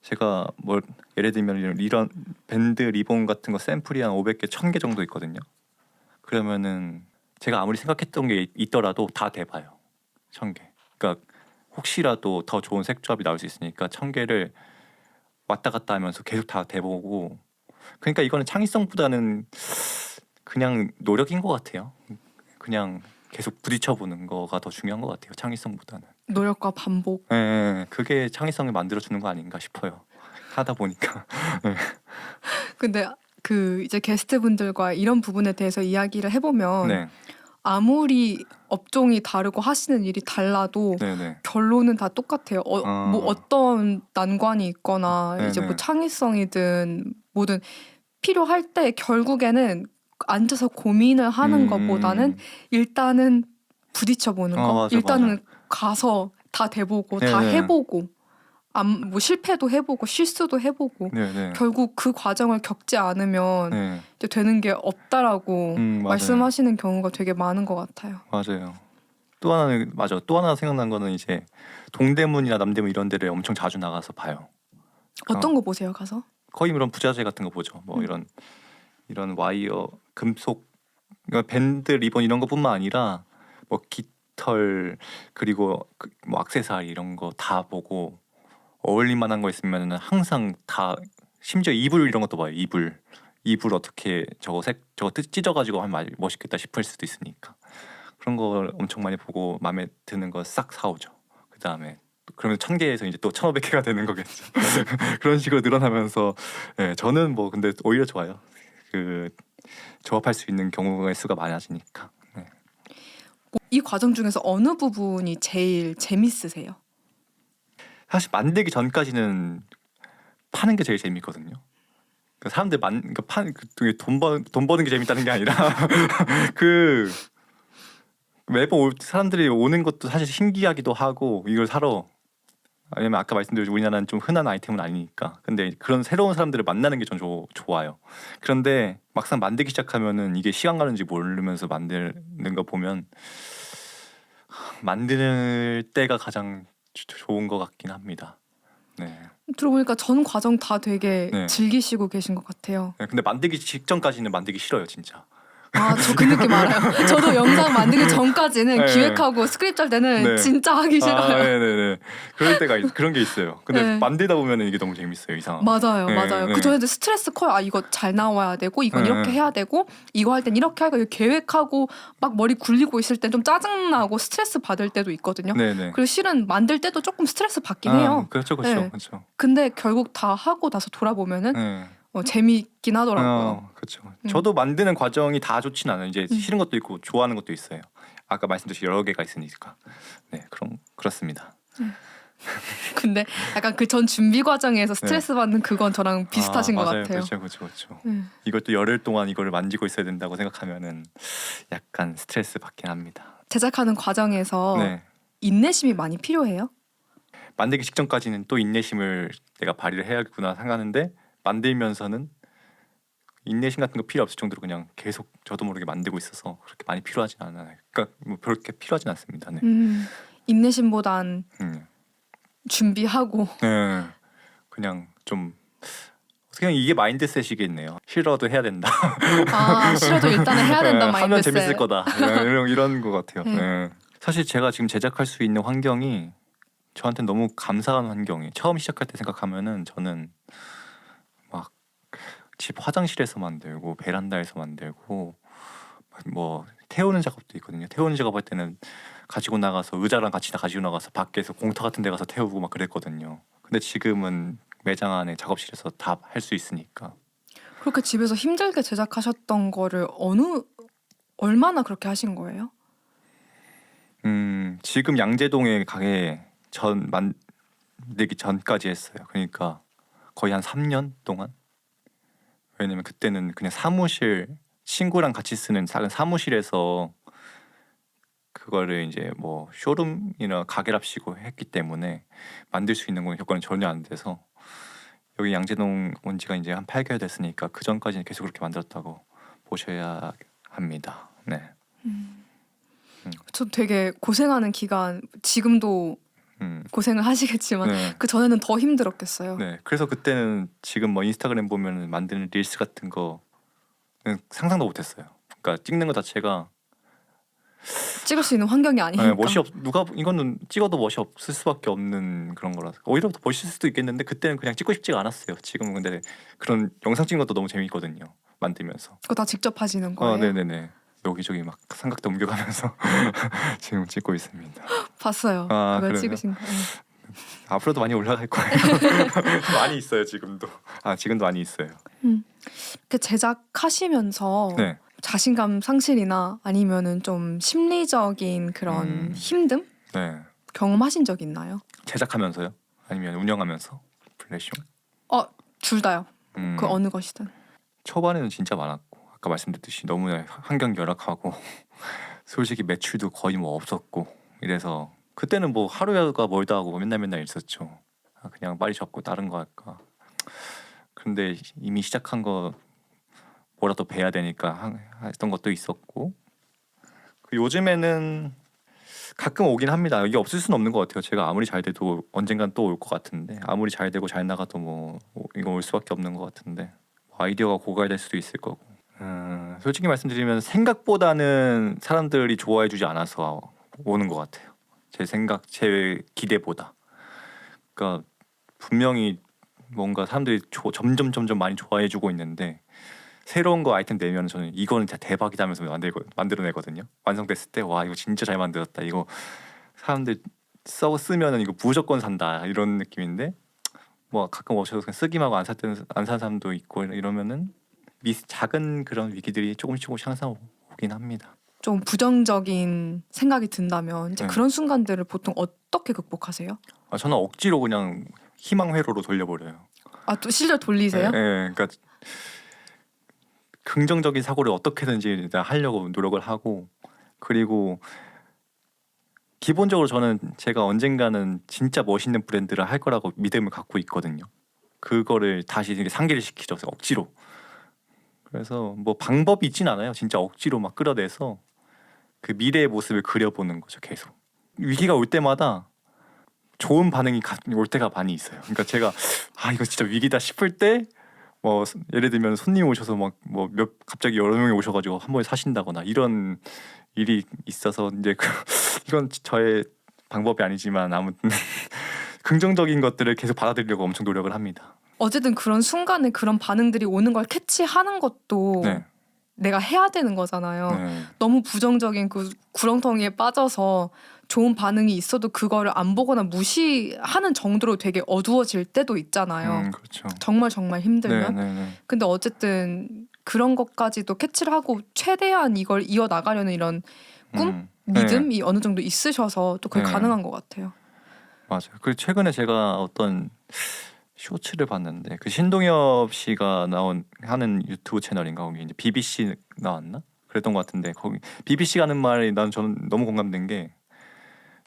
Speaker 1: 제가 뭐 예를 들면 이런 밴드 리본 같은 거 샘플이 한 500개, 1000개 정도 있거든요. 그러면은 제가 아무리 생각했던 게 있더라도 다 대봐요. 1000개. 그러니까 혹시라도 더 좋은 색조합이 나올 수 있으니까 1000개를 왔다 갔다 하면서 계속 다 대보고 그러니까 이거는 창의성보다는 그냥 노력인 것 같아요. 그냥 계속 부딪혀보는 거가 더 중요한 것 같아요. 창의성보다는.
Speaker 2: 노력과 반복.
Speaker 1: 네, 그게 창의성을 만들어주는 거 아닌가 싶어요. 하다 보니까.
Speaker 2: 근데 그 이제 게스트분들과 이런 부분에 대해서 이야기를 해보면
Speaker 1: 네,
Speaker 2: 아무리 업종이 다르고 하시는 일이 달라도
Speaker 1: 네.
Speaker 2: 결론은 다 똑같아요. 뭐 어떤 난관이 있거나 이제 뭐
Speaker 1: 네네.
Speaker 2: 창의성이든 뭐든 필요할 때 결국에는 앉아서 고민을 하는 것보다는 일단은 부딪혀보는 거.
Speaker 1: 맞아,
Speaker 2: 일단은
Speaker 1: 맞아.
Speaker 2: 가서 다 대보고 다
Speaker 1: 네네.
Speaker 2: 해보고 뭐 실패도 해보고 실수도 해보고
Speaker 1: 네네.
Speaker 2: 결국 그 과정을 겪지 않으면
Speaker 1: 네,
Speaker 2: 이제 되는 게 없다라고
Speaker 1: 맞아요.
Speaker 2: 말씀하시는 경우가 되게 많은 것 같아요.
Speaker 1: 맞아요. 또 하나 생각난 거는 이제 동대문이나 남대문 이런 데를 엄청 자주 나가서 봐요.
Speaker 2: 어떤 거 보세요 가서?
Speaker 1: 거의 이런 부자재 같은 거 보죠. 뭐 이런 와이어, 금속, 그러니까 밴드, 리본 이런 것뿐만 아니라 뭐 디지털 그리고 뭐 액세서리 이런 거 다 보고 어울릴 만한 거 있으면은 항상 다 심지어 이불 이런 것도 봐요. 이불 어떻게 저거 찢어가지고 하면 멋있겠다 싶을 수도 있으니까 그런 거 엄청 많이 보고 마음에 드는 거 싹 사오죠. 그 다음에 그러면 1000개에서 이제 또 1500개가 되는 거겠죠. 그런 식으로 늘어나면서 저는 뭐 근데 오히려 좋아요. 그 조합할 수 있는 경우의 수가 많아지니까.
Speaker 2: 이 과정 중에서 어느 부분이 제일 재밌으세요?
Speaker 1: 사실 만들기 전까지는 파는 게 제일 재밌거든요. 그러니까 사람들 돈 버는 게 재밌다는 게 아니라 그 매번 사람들이 오는 것도 사실 신기하기도 하고 이걸 사러 왜냐면 아까 말씀드린 우리나라는 좀 흔한 아이템은 아니니까 근데 그런 새로운 사람들을 만나는 게 전 좋아요. 그런데 막상 만들기 시작하면은 이게 시간 가는지 모르면서 만드는 거 보면 만드는 때가 가장 좋은 것 같긴 합니다. 네.
Speaker 2: 들어보니까 전 과정 다 되게
Speaker 1: 네.
Speaker 2: 즐기시고 계신 것 같아요.
Speaker 1: 네, 근데 만들기 직전까지는 만들기 싫어요, 진짜.
Speaker 2: 아, 저 그 느낌 알아요. 저도 영상 만들기 전까지는
Speaker 1: 네.
Speaker 2: 기획하고 스크립트 짤 때는
Speaker 1: 네.
Speaker 2: 진짜 하기 싫어요.
Speaker 1: 네네네. 그럴 때가 그런 게 있어요. 근데
Speaker 2: 네.
Speaker 1: 만들다 보면은 이게 너무 재밌어요, 이상하게.
Speaker 2: 맞아요,
Speaker 1: 네,
Speaker 2: 맞아요.
Speaker 1: 네.
Speaker 2: 그 전에도 스트레스 커요. 아, 이거 잘 나와야 되고, 이건
Speaker 1: 네,
Speaker 2: 이렇게
Speaker 1: 네.
Speaker 2: 해야 되고, 이거 할 땐 이렇게 하고, 이거 계획하고 막 머리 굴리고 있을 땐 좀 짜증나고 스트레스 받을 때도 있거든요.
Speaker 1: 네네.
Speaker 2: 그리고 실은 만들 때도 조금 스트레스 받긴 해요.
Speaker 1: 그렇죠.
Speaker 2: 네. 근데 결국 다 하고 나서 돌아보면은
Speaker 1: 네.
Speaker 2: 재미있긴 하더라고요.
Speaker 1: 그렇죠. 저도 만드는 과정이 다 좋진 않아요. 이제
Speaker 2: 음.
Speaker 1: 싫은 것도 있고 좋아하는 것도 있어요. 아까 말씀드린 여러 개가 있으니까. 네, 그렇습니다.
Speaker 2: 근데 약간 그 전 준비 과정에서 스트레스 받는 그건 저랑 비슷하신 것
Speaker 1: 맞아요.
Speaker 2: 같아요.
Speaker 1: 그렇죠. 이걸 또 열흘 동안 이거를 만지고 있어야 된다고 생각하면은 약간 스트레스 받긴 합니다.
Speaker 2: 제작하는 과정에서
Speaker 1: 네.
Speaker 2: 인내심이 많이 필요해요?
Speaker 1: 만들기 직전까지는 또 인내심을 내가 발휘를 해야겠구나 생각하는데 만들면서는 인내심 같은 거 필요 없을 정도로 그냥 계속 저도 모르게 만들고 있어서 그렇게 많이 필요하진 않아요. 그러니까 뭐 그렇게 필요하진 않습니다. 네.
Speaker 2: 인내심보단 준비하고
Speaker 1: 네. 그냥 좀 어떻게 보면 이게 마인드셋이겠네요. 싫어도 해야 된다.
Speaker 2: 싫어도 일단은 해야 된다 마인드셋.
Speaker 1: 하면 재밌을 거다. 이런 것 같아요.
Speaker 2: 네.
Speaker 1: 네. 사실 제가 지금 제작할 수 있는 환경이 저한테 너무 감사한 환경이에요. 처음 시작할 때 생각하면은 저는 막 집 화장실에서 만들고 베란다에서 만들고 뭐 태우는 작업도 있거든요. 태우는 작업할 때는 가지고 나가서 의자랑 같이 다 가지고 나가서 밖에서 공터 같은 데 가서 태우고 막 그랬거든요. 근데 지금은 매장 안에 작업실에서 다 할 수 있으니까.
Speaker 2: 그렇게 집에서 힘들게 제작하셨던 거를 얼마나 그렇게 하신 거예요?
Speaker 1: 지금 양재동에 가게 만들기 전까지 했어요. 그러니까 거의 한 3년 동안. 왜냐면 그때는 그냥 친구랑 같이 쓰는 작은 사무실에서 그거를 이제 뭐 쇼룸이나 가게랍시고 했기 때문에 만들 수 있는 건 여건이 전혀 안 돼서 여기 양재동 온 지가 이제 한 8개월 됐으니까 그 전까지는 계속 그렇게 만들었다고 보셔야 합니다. 네.
Speaker 2: 저 되게 고생하는 기간, 지금도 고생을 하시겠지만
Speaker 1: 네.
Speaker 2: 그 전에는 더 힘들었겠어요.
Speaker 1: 네. 그래서 그때는 지금 뭐 인스타그램 보면 만드는 릴스 같은 거는 상상도 못했어요. 그러니까 찍는 거 자체가
Speaker 2: 찍을 수 있는 환경이 아니니까.
Speaker 1: 이거는 찍어도 멋이 없을 수밖에 없는 그런 거라서 오히려 더 멋있을 수도 있겠는데 그때는 그냥 찍고 싶지가 않았어요. 지금은 근데 그런 영상 찍는 것도 너무 재밌거든요. 만들면서.
Speaker 2: 그거 다 직접 하시는 거예요?
Speaker 1: 네네네. 여기저기 막 삼각대 옮겨가면서 지금 찍고 있습니다.
Speaker 2: 봤어요. 그걸
Speaker 1: 그래요?
Speaker 2: 찍으신 거.
Speaker 1: 앞으로도 많이 올라갈 거예요. 많이 있어요 지금도. 지금도 많이 있어요.
Speaker 2: 이렇게 제작하시면서
Speaker 1: 네.
Speaker 2: 자신감 상실이나 아니면은 좀 심리적인 그런 힘듦
Speaker 1: 네.
Speaker 2: 경험하신 적 있나요?
Speaker 1: 제작하면서요? 아니면 운영하면서 플래시용?
Speaker 2: 둘 다요. 그 어느 것이든.
Speaker 1: 초반에는 진짜 많았고 아까 말씀드렸듯이 너무 환경 열악하고 솔직히 매출도 거의 뭐 없었고 이래서 그때는 뭐 하루가 멀다 하고 맨날 있었죠. 그냥 빨리 접고 다른 거 할까. 근데 이미 시작한 거 뭐라도 배야 되니까 했던 것도 있었고 요즘에는 가끔 오긴 합니다. 이게 없을 수는 없는 것 같아요. 제가 아무리 잘 돼도 언젠간 또 올 것 같은데 아무리 잘 되고 잘 나가도 뭐 이거 올 수밖에 없는 것 같은데 아이디어가 고갈될 수도 있을 거고 솔직히 말씀드리면 생각보다는 사람들이 좋아해주지 않아서 오는 것 같아요. 제 기대보다. 그러니까 분명히 뭔가 사람들이 점점 많이 좋아해주고 있는데 새로운 거 아이템 내면 저는 이거는 진짜 대박이다 하면서 만들어내거든요. 완성됐을 때 와 이거 진짜 잘 만들었다. 이거 사람들 쓰면은 이거 무조건 산다 이런 느낌인데 뭐 가끔 오셔서 그냥 쓰기만 하고 안 산 사람도 있고 이러면은 작은 그런 위기들이 조금씩 항상 오긴 합니다.
Speaker 2: 좀 부정적인 생각이 든다면 이제
Speaker 1: 네.
Speaker 2: 그런 순간들을 보통 어떻게 극복하세요?
Speaker 1: 저는 억지로 그냥 희망 회로로 돌려버려요.
Speaker 2: 아, 또 실력 돌리세요?
Speaker 1: 네, 그러니까 긍정적인 사고를 어떻게든지 일단 하려고 노력을 하고 그리고 기본적으로 저는 제가 언젠가는 진짜 멋있는 브랜드를 할 거라고 믿음을 갖고 있거든요. 그거를 다시 이렇게 상기를 시키죠. 억지로. 그래서 뭐 방법이 있진 않아요. 진짜 억지로 막 끌어내서 그 미래의 모습을 그려보는 거죠. 계속. 위기가 올 때마다 좋은 반응이 올 때가 많이 있어요. 그러니까 제가 이거 진짜 위기다 싶을 때 뭐 예를 들면 손님 오셔서 막 뭐 갑자기 여러 명이 오셔가지고 한 번에 사신다거나 이런 일이 있어서 이제 이건 저의 방법이 아니지만 아무튼 긍정적인 것들을 계속 받아들이려고 엄청 노력을 합니다.
Speaker 2: 어쨌든 그런 순간에 그런 반응들이 오는 걸 캐치하는 것도
Speaker 1: 네.
Speaker 2: 내가 해야 되는 거잖아요.
Speaker 1: 네.
Speaker 2: 너무 부정적인 그 구렁텅이에 빠져서 좋은 반응이 있어도 그거를 안 보거나 무시하는 정도로 되게 어두워질 때도 있잖아요.
Speaker 1: 그렇죠.
Speaker 2: 정말 힘들면.
Speaker 1: 네.
Speaker 2: 근데 어쨌든 그런 것까지도 캐치를 하고 최대한 이걸 이어나가려는 이런 꿈? 믿음이 어느 정도 있으셔서 또 그게
Speaker 1: 네.
Speaker 2: 가능한 것 같아요.
Speaker 1: 맞아요. 그리고 최근에 제가 어떤 쇼츠를 봤는데 그 신동엽 씨가 하는 유튜브 채널인가 거기 이제 BBC 나왔나? 그랬던 것 같은데 거기 BBC가 하는 말이 저는 너무 공감된 게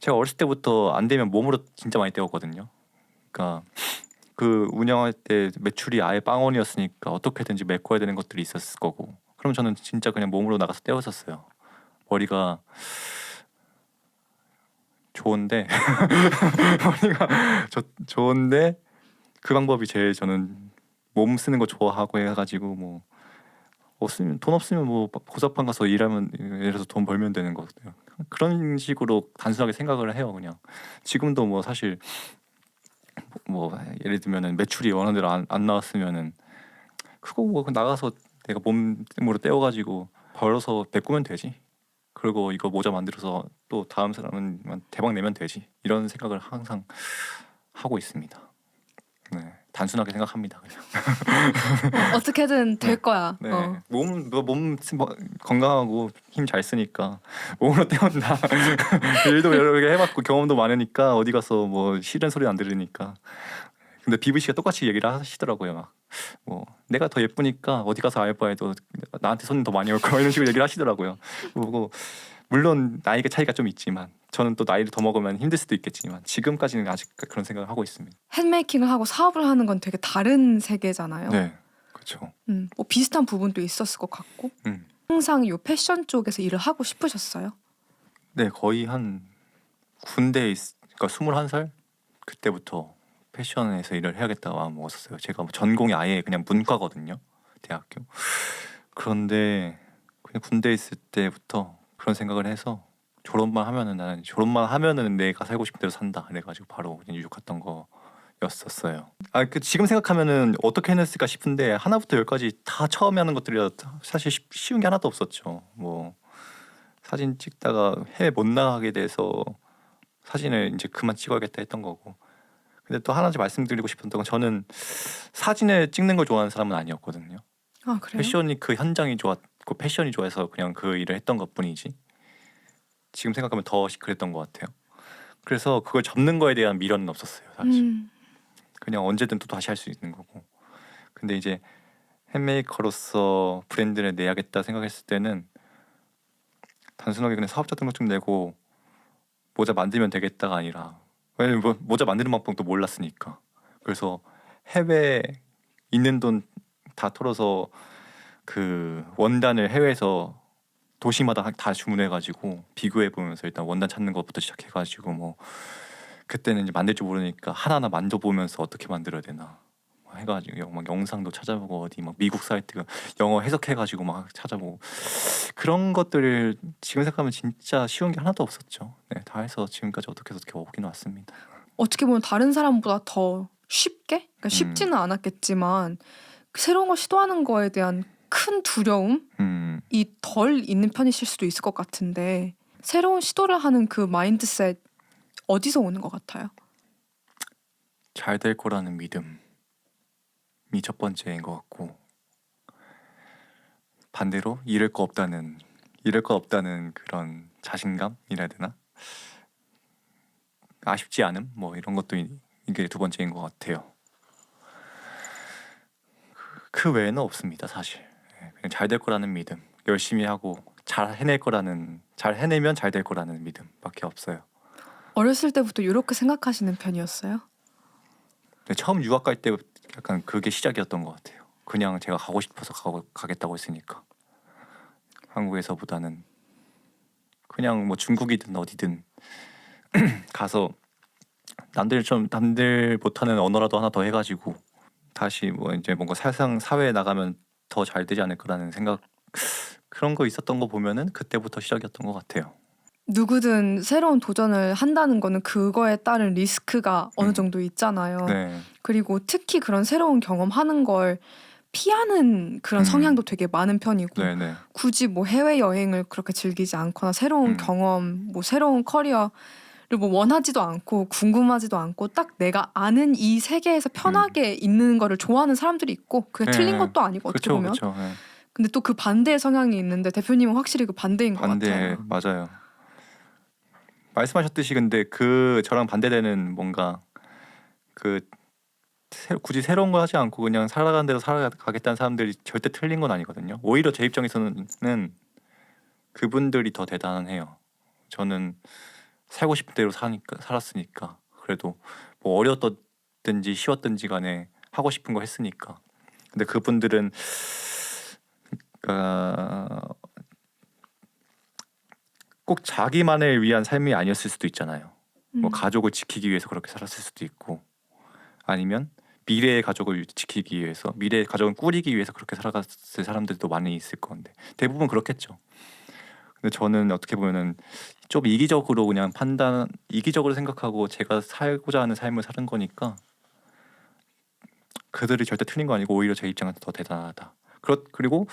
Speaker 1: 제가 어렸을 때부터 안 되면 몸으로 진짜 많이 때웠거든요. 그러니까 그 운영할 때 매출이 아예 빵원이었으니까 어떻게든지 메꿔야 되는 것들이 있었을 거고 그럼 저는 진짜 그냥 몸으로 나가서 때웠었어요. 머리가 좋은데 좋은데 그 방법이 제일 저는 몸 쓰는 거 좋아하고 해가지고 뭐 돈 없으면 뭐 고사판 가서 일하면 예를 들어서 돈 벌면 되는 거거든요. 그런 식으로 단순하게 생각을 해요. 그냥 지금도 뭐 사실 뭐 예를 들면은 매출이 원하는 대로 안 나왔으면은 그거 뭐 나가서 내가 몸으로 떼어가지고 벌어서 메꾸면 되지. 그리고 이거 모자 만들어서 또 다음 사람은 대박 내면 되지. 이런 생각을 항상 하고 있습니다. 네, 단순하게 생각합니다. 그냥.
Speaker 2: 어떻게든 될 거야.
Speaker 1: 네, 몸 건강하고 힘 잘 쓰니까 몸으로 때운다. 일도 여러 개 해봤고 경험도 많으니까 어디 가서 뭐 싫은 소리 안 들으니까. 근데 BBC가 똑같이 얘기를 하시더라고요. 막 뭐 내가 더 예쁘니까 어디 가서 알바해도 나한테 손님 더 많이 올 거야 이런 식으로 얘기를 하시더라고요. 그리고 물론 나이가 차이가 좀 있지만 저는 또 나이를 더 먹으면 힘들 수도 있겠지만 지금까지는 아직 그런 생각을 하고 있습니다.
Speaker 2: 핸메이킹을 하고 사업을 하는 건 되게 다른 세계잖아요.
Speaker 1: 네, 그렇죠.
Speaker 2: 뭐 비슷한 부분도 있었을 것 같고 항상 이 패션 쪽에서 일을 하고 싶으셨어요?
Speaker 1: 네, 거의 한 군대에 그러니까 21살 그때부터 패션에서 일을 해야겠다고 마음 먹었었어요. 제가 전공이 아예 그냥 문과거든요. 대학교. 그런데 그냥 군대에 있을 때부터 그런 생각을 해서 졸업만 하면은 내가 살고 싶은 대로 산다. 그래가지고 바로 그냥 유학 갔던 거였었어요. 지금 생각하면은 어떻게 해냈을까 싶은데 하나부터 열까지 다 처음에 하는 것들이라 사실 쉬운 게 하나도 없었죠. 뭐 사진 찍다가 해외 못 나가게 돼서 사진을 이제 그만 찍어야겠다 했던 거고. 근데 또 하나 말씀드리고 싶었던 건 저는 사진을 찍는 걸 좋아하는 사람은 아니었거든요.
Speaker 2: 아, 그래요?
Speaker 1: 패션이 그 현장이 좋았고 패션이 좋아해서 그냥 그 일을 했던 것뿐이지. 지금 생각하면 더 그랬던 것 같아요. 그래서 그걸 접는 거에 대한 미련은 없었어요. 사실. 그냥 언제든 또 다시 할 수 있는 거고. 근데 이제 핸메이커로서 브랜드를 내야겠다 생각했을 때는 단순하게 그냥 사업자 등록증 내고 모자 만들면 되겠다가 아니라 왜냐면 모자 만드는 방법도 몰랐으니까. 그래서 해외에 있는 돈 다 털어서 그 원단을 해외에서 도시마다 다 주문해가지고 비교해 보면서 일단 원단 찾는 것부터 시작해가지고 뭐 그때는 이제 만들 줄 모르니까 하나하나 만져보면서 어떻게 만들어야 되나 해가지고 막 영상도 찾아보고 어디 막 미국 사이트 영어 해석해가지고 막 찾아보고 그런 것들을 지금 생각하면 진짜 쉬운 게 하나도 없었죠. 네, 다 해서 지금까지 어떻게 해서 이렇게 오긴 왔습니다.
Speaker 2: 어떻게 보면 다른 사람보다 더 쉽게? 그러니까 쉽지는 않았겠지만 새로운 걸 시도하는 거에 대한 큰 두려움이 덜 있는 편이실 수도 있을 것 같은데 새로운 시도를 하는 그 마인드셋 어디서 오는 것 같아요?
Speaker 1: 잘 될 거라는 믿음이 첫 번째인 것 같고 반대로 잃을 거 없다는 그런 자신감이라 해야 되나? 아쉽지 않음? 뭐 이런 것도 이게 두 번째인 것 같아요. 그 외에는 없습니다, 사실. 그냥 잘 될 거라는 믿음, 열심히 하고 잘 해내면 잘 될 거라는 믿음밖에 없어요.
Speaker 2: 어렸을 때부터 이렇게 생각하시는 편이었어요?
Speaker 1: 근데 처음 유학 갈 때 약간 그게 시작이었던 것 같아요. 그냥 제가 가고 싶어서 가겠다고 했으니까 한국에서보다는 그냥 뭐 중국이든 어디든 가서 남들 못하는 언어라도 하나 더 해가지고 다시 뭐 이제 뭔가 사회에 나가면 더 잘 되지 않을까라는 생각 그런 거 있었던 거 보면은 그때부터 시작이었던 것 같아요.
Speaker 2: 누구든 새로운 도전을 한다는 거는 그거에 따른 리스크가 어느 정도 있잖아요.
Speaker 1: 네,
Speaker 2: 그리고 특히 그런 새로운 경험하는 걸 피하는 그런 성향도 되게 많은 편이고
Speaker 1: 네, 네,
Speaker 2: 굳이 뭐 해외여행을 그렇게 즐기지 않거나 새로운 경험, 뭐 새로운 커리어를 뭐 원하지도 않고 궁금하지도 않고 딱 내가 아는 이 세계에서 편하게 있는 거를 좋아하는 사람들이 있고 그게 틀린 것도 아니고 어떻게
Speaker 1: 그렇죠,
Speaker 2: 보면.
Speaker 1: 그렇죠. 네.
Speaker 2: 근데 또 그 반대의 성향이 있는데 대표님은 확실히 그 반대인 것
Speaker 1: 반대
Speaker 2: 같아요.
Speaker 1: 맞아요. 말씀하셨듯이 근데 저랑 반대되는 뭔가 그 굳이 새로운 거 하지 않고 그냥 살아가는 대로 살아가겠다는 사람들이 절대 틀린 건 아니거든요. 오히려 제 입장에서는 그분들이 더 대단해요. 저는 살고 싶은 대로 살았으니까 그래도 뭐 어려웠든지 쉬웠든지 간에 하고 싶은 거 했으니까. 근데 그분들은 꼭 자기만을 위한 삶이 아니었을 수도 있잖아요. 뭐 가족을 지키기 위해서 그렇게 살았을 수도 있고 아니면 미래의 가족을 지키기 위해서 미래의 가족을 꾸리기 위해서 그렇게 살아갔을 사람들도 많이 있을 건데 대부분 그렇겠죠. 근데 저는 어떻게 보면은 좀 이기적으로 생각하고 제가 살고자 하는 삶을 사는 거니까 그들이 절대 틀린 거 아니고 오히려 제 입장에서 더 대단하다. 그리고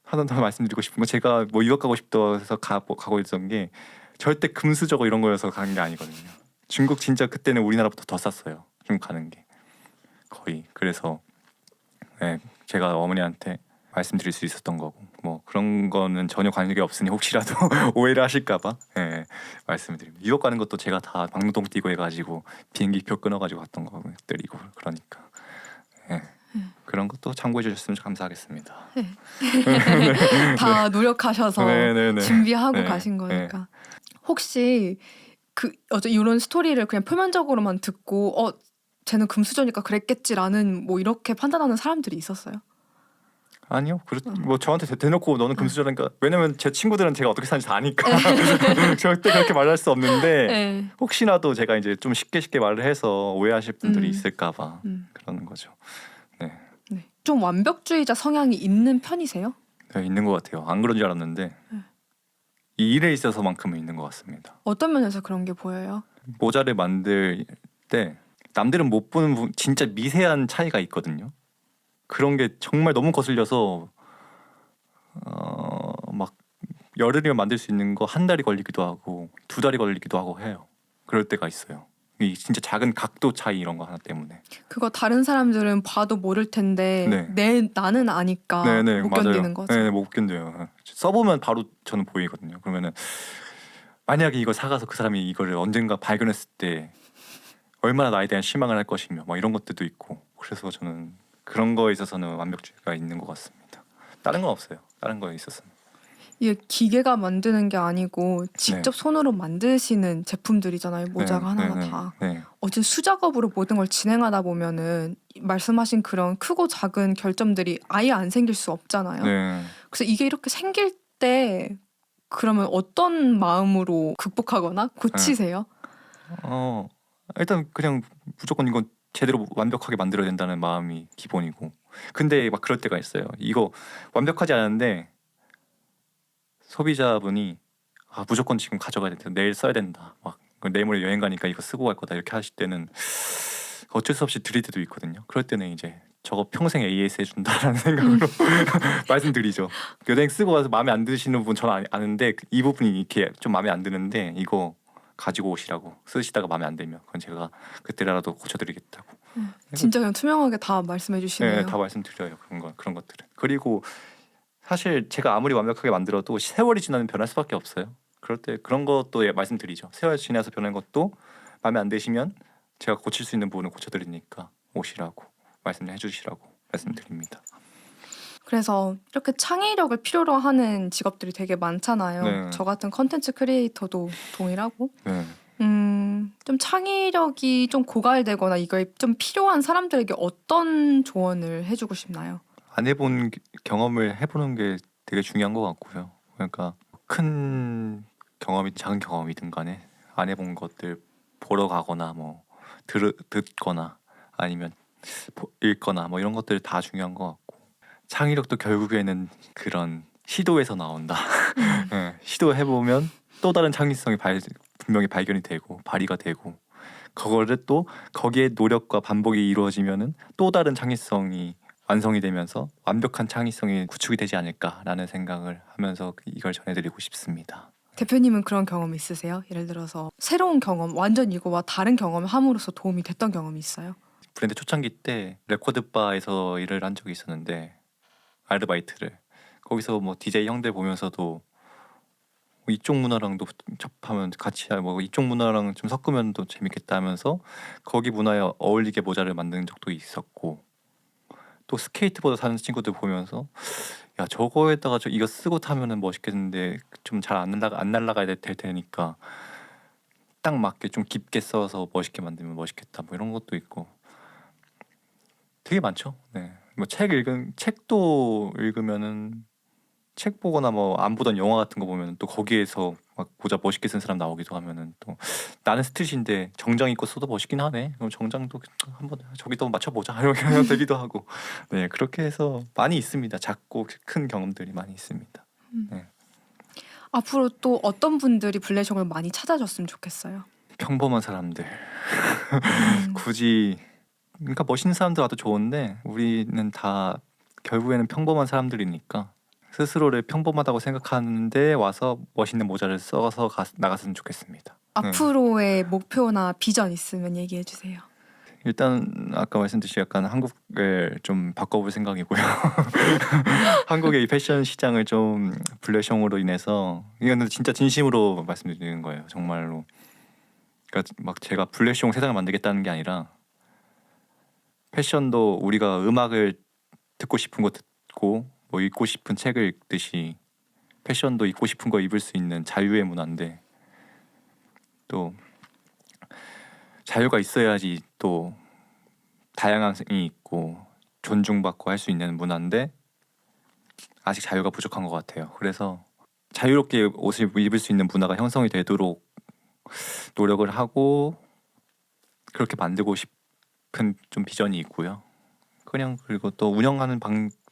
Speaker 1: 하나 더 말씀드리고 싶은 건 제가 뭐 유학 가고 싶다 해서 가고 있었던 게 절대 금수저고 이런 거여서 가는 게 아니거든요. 중국 진짜 그때는 우리나라보다 더 쌌어요. 중국 가는 게 거의. 그래서 네, 제가 어머니한테 말씀드릴 수 있었던 거고 뭐 그런 거는 전혀 관계가 없으니 혹시라도 오해를 하실까봐 네, 말씀을 드립니다. 유학 가는 것도 제가 다 막노동 뛰고 해가지고 비행기표 끊어가지고 갔던 것들이고 그러니까 네, 그런 것도 참고해 주셨으면 감사하겠습니다.
Speaker 2: 다 노력하셔서
Speaker 1: 네.
Speaker 2: 준비하고
Speaker 1: 네,
Speaker 2: 가신 거니까. 혹시 이런 스토리를 그냥 표면적으로만 듣고 쟤는 금수저니까 그랬겠지라는 뭐 이렇게 판단하는 사람들이 있었어요?
Speaker 1: 아니요. 뭐 저한테 대놓고 너는 금수저라니까 왜냐면 제 친구들은 제가 어떻게 사는지 다 아니까 절대 그렇게 말할 수 없는데
Speaker 2: 네.
Speaker 1: 혹시라도 제가 이제 좀 쉽게 말을 해서 오해하실 분들이 있을까봐 그러는 거죠. 네.
Speaker 2: 네. 좀 완벽주의자 성향이 있는 편이세요?
Speaker 1: 네, 있는 것 같아요. 안 그런 줄 알았는데 이 일에 있어서만큼은 있는 것 같습니다.
Speaker 2: 어떤 면에서 그런 게 보여요?
Speaker 1: 모자를 만들 때 남들은 못 보는 진짜 미세한 차이가 있거든요. 그런 게 정말 너무 거슬려서 막 열흘이면 만들 수 있는 거 한 달이 걸리기도 하고 2달이 걸리기도 하고 해요. 그럴 때가 있어요. 이 진짜 작은 각도 차이 이런 거 하나 때문에.
Speaker 2: 그거 다른 사람들은 봐도 모를 텐데 나는 아니까 못 견디는 거죠.
Speaker 1: 네, 못 견뎌요. 써보면 바로 저는 보이거든요. 그러면은 만약에 이걸 사가서 그 사람이 이거를 언젠가 발견했을 때 얼마나 나에 대한 실망을 할 것이며 막 이런 것들도 있고 그래서 저는 그런 거에 있어서는 완벽주의가 있는 것 같습니다. 다른 건 없어요. 다른 거에 있어서는.
Speaker 2: 이게 기계가 만드는 게 아니고 직접 손으로 만드시는 제품들이잖아요. 모자가 하나가 다. 어쨌든 수작업으로 모든 걸 진행하다 보면은 말씀하신 그런 크고 작은 결점들이 아예 안 생길 수 없잖아요. 그래서 이게 이렇게 생길 때 그러면 어떤 마음으로 극복하거나 고치세요?
Speaker 1: 일단 그냥 무조건 이건 제대로 완벽하게 만들어야 된다는 마음이 기본이고, 근데 막 그럴 때가 있어요. 이거 완벽하지 않은데 소비자분이 무조건 지금 가져가야 된다, 내일 써야 된다, 막 내일 모레 여행 가니까 이거 쓰고 갈 거다 이렇게 하실 때는 어쩔 수 없이 드릴 때도 있거든요. 그럴 때는 이제 저거 평생 AS 해준다라는 생각으로 말씀드리죠. 여행 쓰고 와서 마음에 안 드시는 부분 저는 아는데 이 부분이 이렇게 좀 마음에 안 드는데 이거 가지고 오시라고, 쓰시다가 마음에 안 들면 그건 제가 그때라도 고쳐드리겠다고.
Speaker 2: 진짜 그냥 투명하게 다 말씀해 주시네요.
Speaker 1: 네, 다 말씀드려요. 그런 것들은. 그리고 사실 제가 아무리 완벽하게 만들어도 세월이 지나면 변할 수밖에 없어요. 그럴 때 그런 것도 말씀드리죠. 세월이 지나서 변한 것도 마음에 안 드시면 제가 고칠 수 있는 부분을 고쳐드리니까 오시라고 말씀해 주시라고 말씀드립니다.
Speaker 2: 그래서 이렇게 창의력을 필요로 하는 직업들이 되게 많잖아요.
Speaker 1: 네.
Speaker 2: 저 같은 컨텐츠 크리에이터도 동일하고.
Speaker 1: 네.
Speaker 2: 좀 창의력이 좀 고갈되거나 이걸 좀 필요한 사람들에게 어떤 조언을 해주고 싶나요?
Speaker 1: 안 해본 경험을 해보는 게 되게 중요한 것 같고요. 그러니까 큰 경험이 작은 경험이든 간에 안 해본 것들 보러 가거나 뭐 듣거나 아니면 읽거나 뭐 이런 것들 다 중요한 것 같고, 창의력도 결국에는 그런 시도에서 나온다. 네, 시도해보면 또 다른 창의성이 분명히 발견이 되고 발휘가 되고, 그거를 또 거기에 노력과 반복이 이루어지면은 또 다른 창의성이 완성이 되면서 완벽한 창의성이 구축이 되지 않을까라는 생각을 하면서 이걸 전해드리고 싶습니다.
Speaker 2: 대표님은 그런 경험 있으세요? 예를 들어서 새로운 경험, 완전 이거와 다른 경험을 함으로써 도움이 됐던 경험이 있어요?
Speaker 1: 브랜드 초창기 때 레코드바에서 일을 한 적이 있었는데, 아르바이트를 거기서 뭐 DJ 형들 보면서도 이쪽 문화랑도 접하면 같이 뭐 이쪽 문화랑 좀 섞으면 더 재밌겠다 하면서 거기 문화에 어울리게 모자를 만든 적도 있었고, 또 스케이트보드 타는 친구들 보면서 야 저거에다가 이거 쓰고 타면은 멋있겠는데 좀 잘 안 날아가야 될 테니까 딱 맞게 좀 깊게 써서 멋있게 만들면 멋있겠다, 뭐 이런 것도 있고 되게 많죠. 네. 뭐 책도 읽으면은 책 보거나 뭐 안 보던 영화 같은 거 보면 또 거기에서 막 모자 멋있게 쓴 사람 나오기도 하면은 또 나는 스트릿인데 정장 입고 써도 멋있긴 하네. 그럼 정장도 한번 저기도 맞춰보자 이렇게 되기도 하고. 네, 그렇게 해서 많이 있습니다. 작고 큰 경험들이 많이 있습니다. 네.
Speaker 2: 앞으로 또 어떤 분들이 블레숑을 많이 찾아줬으면 좋겠어요?
Speaker 1: 평범한 사람들. 굳이 그러니까 멋있는 사람들 와도 좋은데 우리는 다 결국에는 평범한 사람들이니까 스스로를 평범하다고 생각하는데 와서 멋있는 모자를 써서 나갔으면 좋겠습니다.
Speaker 2: 앞으로의 목표나 비전 있으면 얘기해 주세요.
Speaker 1: 일단 아까 말씀드린 약간 한국을 좀 바꿔볼 생각이고요. 한국의 이 패션 시장을 좀 블레숑으로 인해서, 이거는 진짜 진심으로 말씀드리는 거예요. 정말로. 그러니까 막 제가 블레숑 세상을 만들겠다는 게 아니라 패션도 우리가 음악을 듣고 싶은 거 듣고 뭐 읽고 싶은 책을 읽듯이 패션도 입고 싶은 거 입을 수 있는 자유의 문화인데, 또 자유가 있어야지 또 다양성이 있고 존중받고 할 수 있는 문화인데 아직 자유가 부족한 것 같아요. 그래서 자유롭게 옷을 입을 수 있는 문화가 형성이 되도록 노력을 하고 그렇게 만들고 싶은 좀 비전이 있고요. 그리고 또 운영하는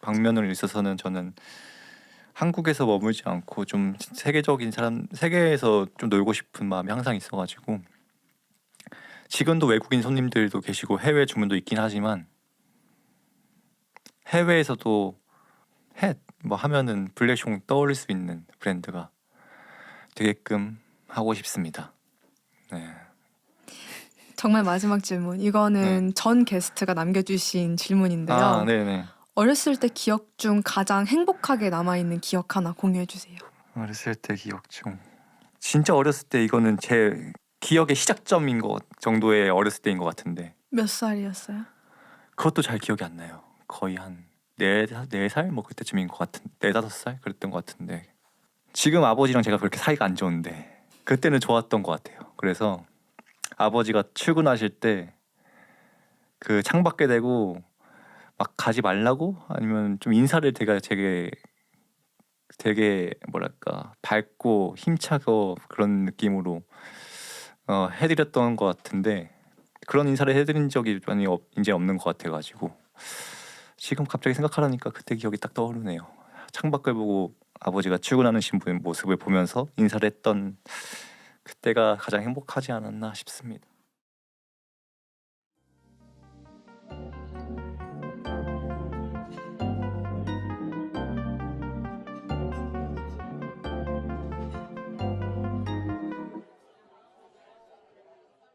Speaker 1: 방면으로 있어서는 저는 한국에서 머물지 않고 좀 세계에서 좀 놀고 싶은 마음이 항상 있어가지고, 지금도 외국인 손님들도 계시고 해외 주문도 있긴 하지만 해외에서도 뭐 하면은 블레숑 떠올릴 수 있는 브랜드가 되게끔 하고 싶습니다. 네.
Speaker 2: 정말 마지막 질문. 이거는 전 게스트가 남겨주신 질문인데요.
Speaker 1: 네네.
Speaker 2: 어렸을 때 기억 중 가장 행복하게 남아있는 기억 하나 공유해 주세요.
Speaker 1: 어렸을 때 기억 중 진짜 어렸을 때, 이거는 제 기억의 시작점인 것 정도의 어렸을 때인 것 같은데
Speaker 2: 몇 살이었어요?
Speaker 1: 그것도 잘 기억이 안 나요. 거의 한 4살 뭐 그때쯤인 것 같은, 4-5살 그랬던 것 같은데, 지금 아버지랑 제가 그렇게 사이가 안 좋은데 그때는 좋았던 것 같아요. 그래서 아버지가 출근하실 때 그 창밖에 대고 막 가지 말라고 아니면 좀 인사를 되게 뭐랄까 밝고 힘차고 그런 느낌으로 해드렸던 것 같은데, 그런 인사를 해드린 적이 많이 이제 없는 것 같아가지고 지금 갑자기 생각하라니까 그때 기억이 딱 떠오르네요. 창밖을 보고 아버지가 출근하는 모습을 보면서 인사를 했던 그때가 가장 행복하지 않았나 싶습니다.